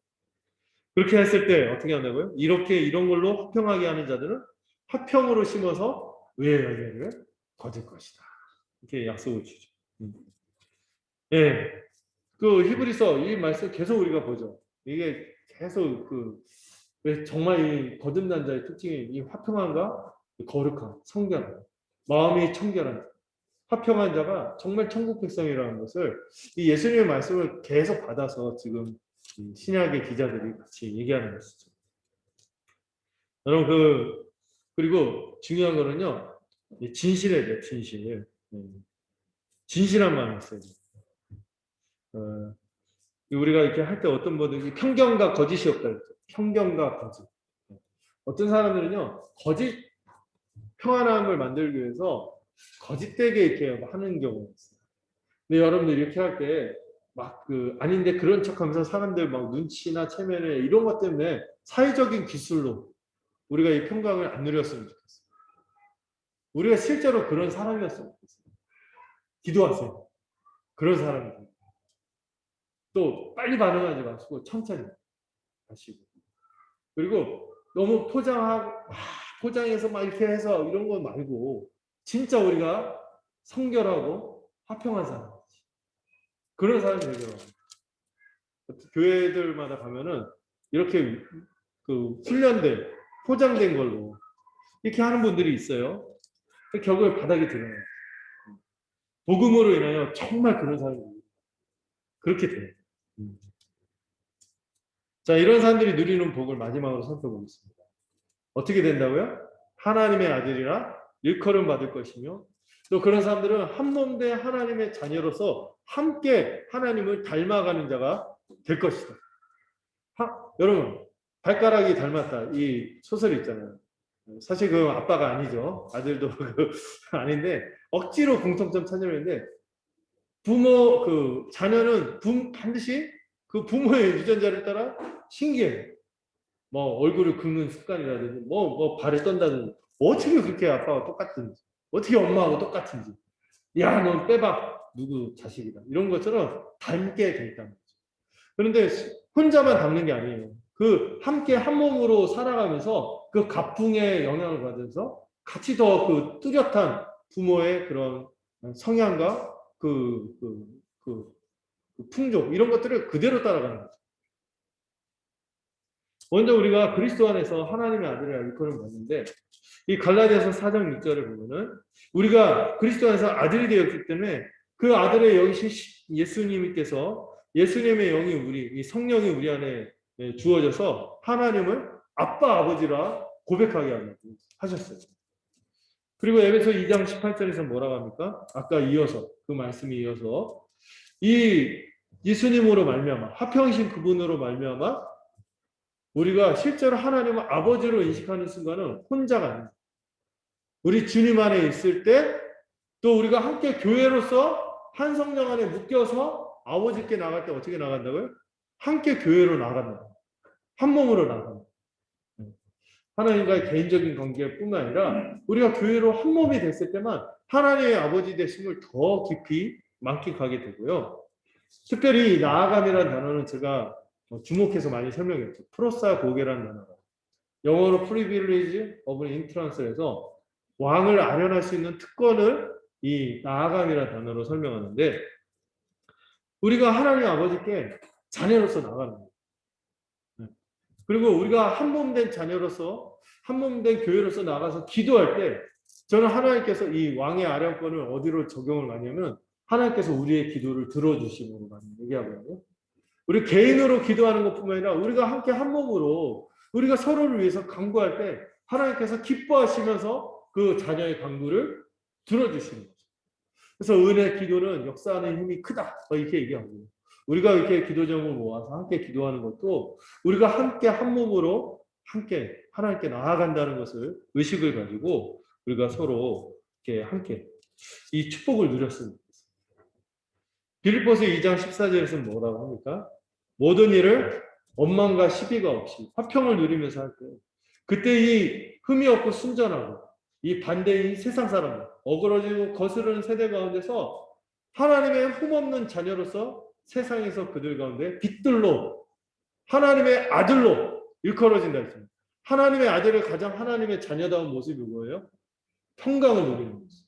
그렇게 했을 때 어떻게 한다고요? 이렇게 이런 걸로 화평하게 하는 자들은 화평으로 심어서 의의 열매를 거둘 것이다. 이렇게 약속을 주죠. 예. 그 히브리서 이 말씀 계속 우리가 보죠. 이게 계속 왜 정말 이 거듭난 자의 특징이 이 화평함과 거룩함, 청결함, 마음이 청결한 화평한 자가 정말 천국 백성이라는 것을 이 예수님의 말씀을 계속 받아서 지금 이 신약의 기자들이 같이 얘기하는 것이죠. 여러분 그리고 중요한 거는요, 진실해야 돼요, 진실. 진실한 마음이 있어야 돼요. 우리가 이렇게 할 때 어떤 분들이 편견과 거짓이 없다 그랬죠. 편견과 거짓. 어떤 사람들은요, 거짓 평안함을 만들기 위해서 거짓되게 이렇게 하는 경우가 있어요. 근데 여러분들 이렇게 할 때 막 아닌데 그런 척하면서 사람들 막 눈치나 체면에 이런 것 때문에 사회적인 기술로 우리가 이 평강을 안 누렸으면 좋겠어요. 우리가 실제로 그런 사람이었으면 좋겠어요. 기도하세요. 그런 사람들. 또 빨리 반응하지 마시고 천천히 하시고. 그리고 너무 포장해서 막 이렇게 해서 이런 거 말고 진짜 우리가 성결하고 화평한 사람. 그런 사람이 되더라고요. 교회들마다 가면은 이렇게 훈련된 포장된 걸로 이렇게 하는 분들이 있어요. 결국에 바닥이 드러나요. 복음으로 인하여 정말 그런 사람이 그렇게 돼요. 자, 이런 사람들이 누리는 복을 마지막으로 살펴보겠습니다. 어떻게 된다고요? 하나님의 아들이라 일컬음 받을 것이며 또 그런 사람들은 한 몸 된 하나님의 자녀로서 함께 하나님을 닮아가는 자가 될 것이다. 여러분 발가락이 닮았다 이 소설이 있잖아요. 사실 그 아빠가 아니죠. 아들도 아닌데 억지로 공통점 찾으려는데 자녀는 반드시 그 부모의 유전자를 따라 신기해요. 뭐 얼굴을 긁는 습관이라든지 뭐 발을 떤다든지 어떻게 그렇게 아빠가 똑같은지 어떻게 엄마하고 똑같은지 야 넌 빼박 누구 자식이다 이런 것처럼 닮게 돼 있다는 거죠. 그런데 혼자만 닮는 게 아니에요. 함께 한 몸으로 살아가면서 그 가풍의 영향을 받아서 같이 더 뚜렷한 부모의 그런 성향과 풍족 이런 것들을 그대로 따라가는 거죠. 먼저 우리가 그리스도 안에서 하나님의 아들이라 일컬음을 받는데 이 갈라디아서 4장 6절을 보면은 우리가 그리스도 안에서 아들이 되었기 때문에 그 아들의 영이신 예수님께서 예수님의 영이 이 성령이 우리 안에 주어져서 하나님을 아빠 아버지라 고백하게 하셨어요. 그리고 에베소 2장 18절에서 뭐라고 합니까? 아까 이어서 그 말씀이 이어서 이 예수님으로 말미암아 화평이신 그분으로 말미암아 우리가 실제로 하나님을 아버지로 인식하는 순간은 혼자가 아닙니다. 우리 주님 안에 있을 때 또 우리가 함께 교회로서 한 성령 안에 묶여서 아버지께 나갈 때 어떻게 나간다고요? 함께 교회로 나간다. 한 몸으로 나간다. 하나님과의 개인적인 관계뿐만 아니라 우리가 교회로 한 몸이 됐을 때만 하나님의 아버지 되심을 더 깊이 만끽하게 되고요. 특별히 나아감이라는 단어는 제가 주목해서 많이 설명했죠. 프로사 고게라는 단어가 영어로 프리빌리지 오브 인트란스에서 왕을 아련할 수 있는 특권을 이 나아감이라는 단어로 설명하는데 우리가 하나님 아버지께 자녀로서 나가는 거예요. 그리고 우리가 한 몸 된 자녀로서 한 몸 된 교회로서 나가서 기도할 때 저는 하나님께서 이 왕의 아련권을 어디로 적용을 많이 하면 하나님께서 우리의 기도를 들어주심으로 많이 얘기하거든요. 우리 개인으로 기도하는 것뿐만 아니라 우리가 함께 한 몸으로 우리가 서로를 위해서 간구할 때 하나님께서 기뻐하시면서 그 자녀의 간구를 들어주시는 거죠. 그래서 은혜 기도는 역사하는 힘이 크다. 이렇게 얘기하고 우리가 이렇게 기도 제목을 모아서 함께 기도하는 것도 우리가 함께 한 몸으로 함께 하나님께 나아간다는 것을 의식을 가지고 우리가 서로 이렇게 함께 이 축복을 누렸으면 좋겠습니다. 빌립보서 2장 14절에서 뭐라고 합니까? 모든 일을 원망과 시비가 없이 화평을 누리면서 할 때 그때 이 흠이 없고 순전하고 이 반대인 세상 사람들 어그러지고 거스르는 세대 가운데서 하나님의 흠없는 자녀로서 세상에서 그들 가운데 빛들로 하나님의 아들로 일컬어진다 했습니다. 하나님의 아들을 가장 하나님의 자녀다운 모습이 뭐예요? 평강을 누리는 모습.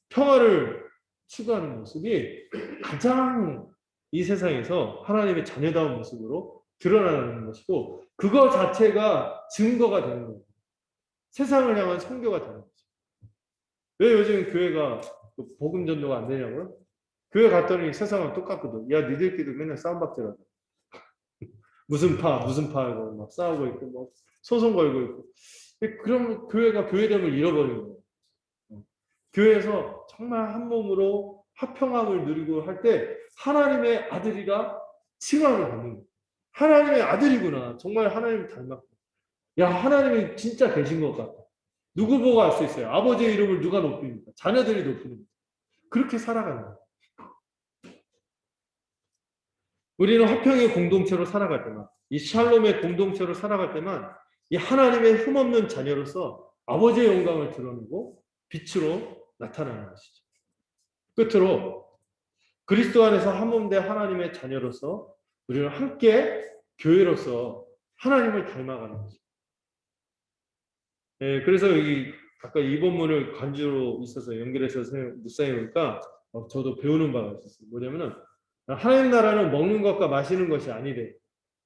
평화를 추구하는 모습이 가장 이 세상에서 하나님의 자녀다운 모습으로 드러나는 것이고 그거 자체가 증거가 되는 거예요. 세상을 향한 선교가 되는 거죠. 왜 요즘 교회가 복음 전도가 안 되냐고요? 교회 갔더니 세상은 똑같거든. 야, 니들끼리 맨날 싸움박질하고 무슨 파 하고 막 싸우고 있고 뭐 소송 걸고 있고. 그러면 교회가 교회됨을 잃어버리는 거예요. 교회에서 정말 한 몸으로 화평함을 누리고 할 때 하나님의 아들이라 칭함을 받는 거예요. 하나님의 아들이구나. 정말 하나님 닮았고. 야, 하나님이 진짜 계신 것 같다. 누구 보고 알 수 있어요? 아버지의 이름을 누가 높입니까? 자녀들이 높이는 거예요. 그렇게 살아가는 거예요. 우리는 화평의 공동체로 살아갈 때만, 이 샬롬의 공동체로 살아갈 때만 이 하나님의 흠없는 자녀로서 아버지의 영광을 드러내고 빛으로 나타나는 것이죠. 끝으로 그리스도 안에서 한 몸 된 하나님의 자녀로서 우리는 함께 교회로서 하나님을 닮아가는 거죠. 그래서 아까 이 본문을 간주로 있어서 연결해서 묵상해 보니까 저도 배우는 바가 있었어요. 뭐냐면은 하나님 나라는 먹는 것과 마시는 것이 아니래.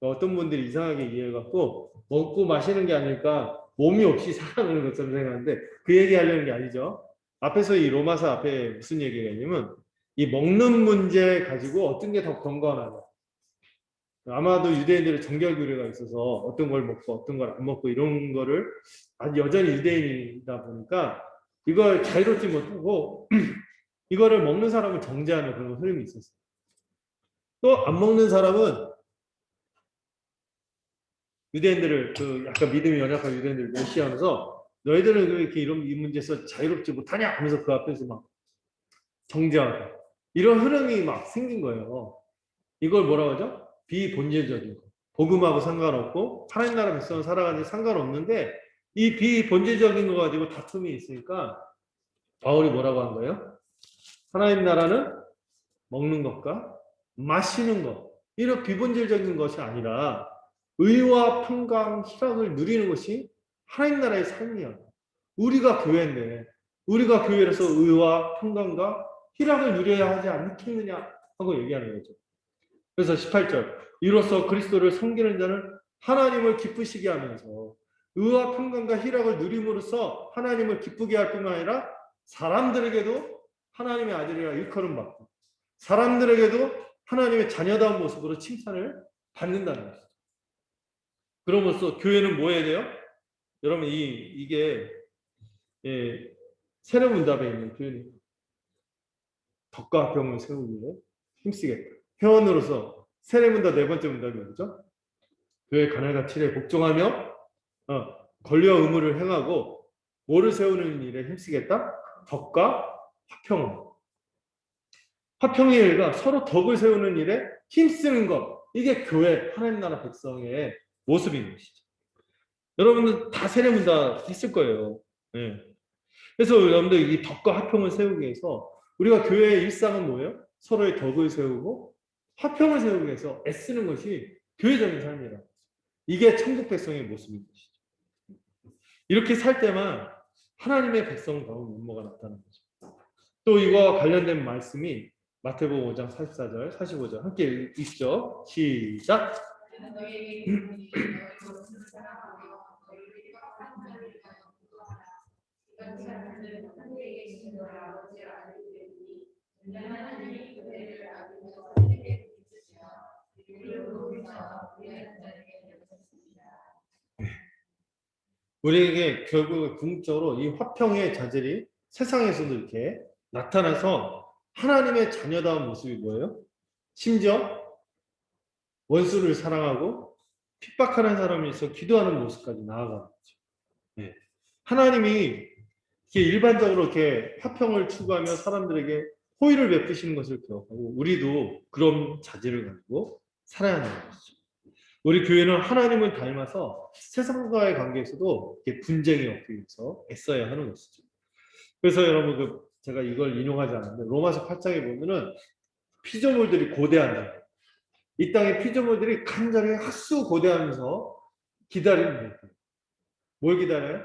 어떤 분들이 이상하게 이해해갖고 먹고 마시는 게 아닐까 몸이 없이 살아가는 것처럼 생각하는데 그 얘기하려는 게 아니죠. 앞에서 이 로마서 앞에 무슨 얘기가 있냐면 이 먹는 문제 가지고 어떤 게 더 건강하냐. 아마도 유대인들의 정결 규례가 있어서 어떤 걸 먹고 어떤 걸 안 먹고 이런 거를 아주 여전히 유대인이다 보니까 이걸 자유롭지 못하고 이거를 먹는 사람을 정죄하는 그런 흐름이 있었어요. 또 안 먹는 사람은 유대인들을 약간 믿음이 연약한 유대인들을 멸시하면서 너희들은 왜 이렇게 이 문제에서 자유롭지 못하냐 하면서 그 앞에서 막 정죄하고 이런 흐름이 막 생긴 거예요. 이걸 뭐라고 하죠? 비본질적인 거. 복음하고 상관없고 하나님 나라 백성은 살아가는 데 상관없는데 이 비본질적인 거 가지고 다툼이 있으니까 바울이 뭐라고 한 거예요? 하나님 나라는 먹는 것과 마시는 것 이런 비본질적인 것이 아니라 의와 평강, 희락을 누리는 것이 하나님 나라의 삶이야. 우리가 교회인데 우리가 교회로서 의와 평강과 희락을 누려야 하지 않겠느냐 하고 얘기하는 거죠. 그래서 18절 이로써 그리스도를 섬기는 자는 하나님을 기쁘시게 하면서 의와 평강과 희락을 누림으로써 하나님을 기쁘게 할 뿐만 아니라 사람들에게도 하나님의 아들이라 일컬음 받고 사람들에게도 하나님의 자녀다운 모습으로 칭찬을 받는다는 것이죠. 그럼으로써 교회는 뭐 해야 돼요? 여러분 이게 세례문답에 있는 교회는 덕과 화평을 세우기 위해 힘쓰겠다. 회원으로서 세례문답 네 번째 문답이 뭐죠? 교회 가난과 칠에 복종하며 권리와 의무를 행하고 뭐를 세우는 일에 힘쓰겠다? 덕과 화평을. 화평의 일과 서로 덕을 세우는 일에 힘쓰는 것. 이게 교회 하나님 나라 백성의 모습인 것이죠. 여러분들 다 세례문답 했을 거예요. 네. 그래서 여러분들 이 덕과 화평을 세우기 위해서 우리가 교회의 일상은 뭐예요? 서로의 덕을 세우고 화평을 세우기 위해서 애쓰는 것이 교회적인 삶이라. 이게 천국 백성의 모습인 것이죠. 이렇게 살 때만 하나님의 백성다운 면모가 나타나는 거죠. 또 이거와 관련된 말씀이 마태복음 5장 44절, 45절 함께 읽죠. 시작. 우리에게 결국 궁극적으로 이 화평의 자질이 세상에서도 이렇게 나타나서 하나님의 자녀다운 모습이 뭐예요? 심지어 원수를 사랑하고 핍박하는 사람이 있어 기도하는 모습까지 나아가는 거죠. 네. 하나님이 이렇게 일반적으로 이렇게 화평을 추구하며 사람들에게 호의를 베푸시는 것을 기억하고 우리도 그런 자질을 가지고 살아야 하는 것이죠. 우리 교회는 하나님을 닮아서 세상과의 관계에서도 이렇게 분쟁이 없기 위해서 애써야 하는 것이죠. 그래서 여러분 제가 이걸 인용하지 않는데 로마서 8장에 보면은 피조물들이 고대한다. 이 땅의 피조물들이 간절히 핫수 고대하면서 기다리는 거예요. 뭘 기다려요?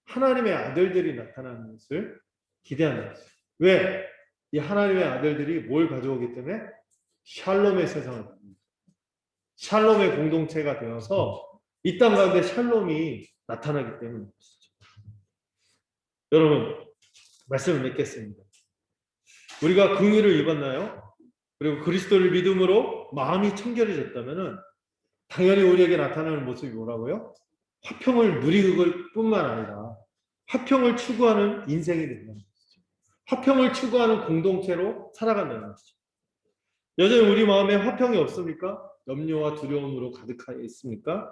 하나님의 아들들이 나타나는 것을 기대한다. 왜? 이 하나님의 아들들이 뭘 가져오기 때문에 샬롬의 세상을 만듭니다. 샬롬의 공동체가 되어서 이 땅 가운데 샬롬이 나타나기 때문인 것이죠. 여러분, 말씀을 맺겠습니다. 우리가 긍휼을 입었나요? 그리고 그리스도를 믿음으로 마음이 청결해졌다면은 당연히 우리에게 나타나는 모습이 뭐라고요? 화평을 누리는 뿐만 아니라 화평을 추구하는 인생이 된다는 것이죠. 화평을 추구하는 공동체로 살아간다는 것이죠. 여전히 우리 마음에 화평이 없습니까? 염려와 두려움으로 가득하여 있습니까?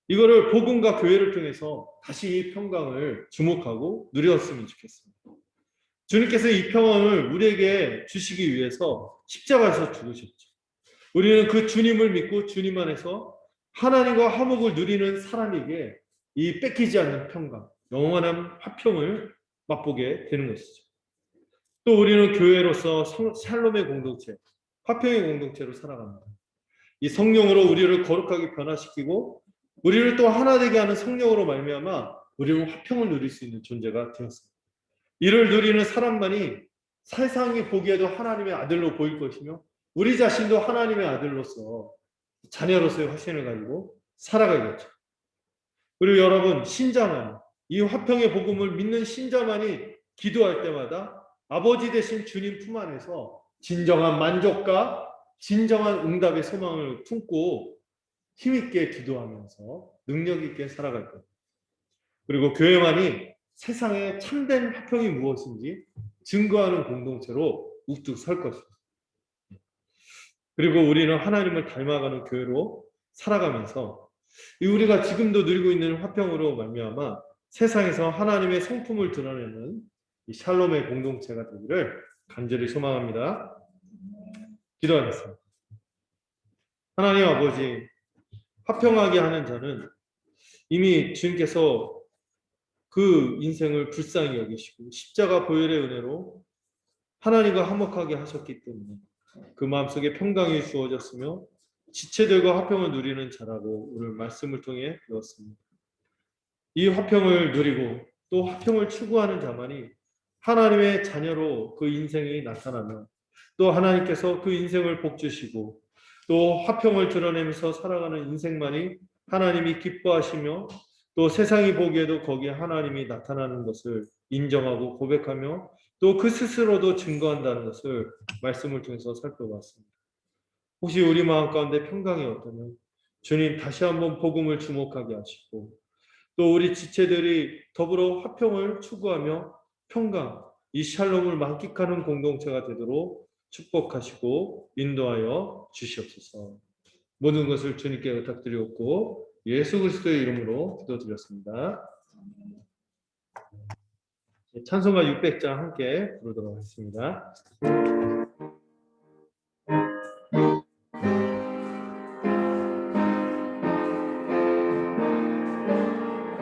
이거를 복음과 교회를 통해서 다시 이 평강을 주목하고 누렸으면 좋겠습니다. 주님께서 이 평강을 우리에게 주시기 위해서 십자가에서 죽으셨죠. 우리는 그 주님을 믿고 주님 안에서 하나님과 화목을 누리는 사람에게 이 뺏기지 않는 평강, 영원한 화평을 맛보게 되는 것이죠. 또 우리는 교회로서 샬롬의 공동체, 화평의 공동체로 살아갑니다. 이 성령으로 우리를 거룩하게 변화시키고 우리를 또 하나 되게 하는 성령으로 말미암아 우리는 화평을 누릴 수 있는 존재가 되었습니다. 이를 누리는 사람만이 세상이 보기에도 하나님의 아들로 보일 것이며 우리 자신도 하나님의 아들로서 자녀로서의 확신을 가지고 살아가겠죠. 그리고 여러분, 신자만, 이 화평의 복음을 믿는 신자만이 기도할 때마다 아버지 되신 주님 품 안에서 진정한 만족과 진정한 응답의 소망을 품고 힘있게 기도하면서 능력 있게 살아갈 거예요. 그리고 교회만이 세상에 참된 화평이 무엇인지 증거하는 공동체로 우뚝 설 것입니다. 그리고 우리는 하나님을 닮아가는 교회로 살아가면서 우리가 지금도 누리고 있는 화평으로 말미암아 세상에서 하나님의 성품을 드러내는 이 샬롬의 공동체가 되기를 간절히 소망합니다. 기도하겠습니다. 하나님 아버지, 화평하게 하는 자는 이미 주님께서 그 인생을 불쌍히 여기시고 십자가 보혈의 은혜로 하나님과 화목하게 하셨기 때문에 그 마음속에 평강이 주어졌으며 지체들과 화평을 누리는 자라고 오늘 말씀을 통해 배웠습니다. 이 화평을 누리고 또 화평을 추구하는 자만이 하나님의 자녀로 그 인생이 나타나며 또 하나님께서 그 인생을 복주시고 또 화평을 드러내면서 살아가는 인생만이 하나님이 기뻐하시며 또 세상이 보기에도 거기에 하나님이 나타나는 것을 인정하고 고백하며 또 그 스스로도 증거한다는 것을 말씀을 통해서 살펴봤습니다. 혹시 우리 마음 가운데 평강이 없다면 주님 다시 한번 복음을 주목하게 하시고 또 우리 지체들이 더불어 화평을 추구하며 평강, 이 샬롬을 만끽하는 공동체가 되도록 축복하시고 인도하여 주시옵소서. 모든 것을 주님께 부탁드리옵고 예수 그리스도의 이름으로 기도드렸습니다. 찬송가 600장 함께 부르도록 하겠습니다.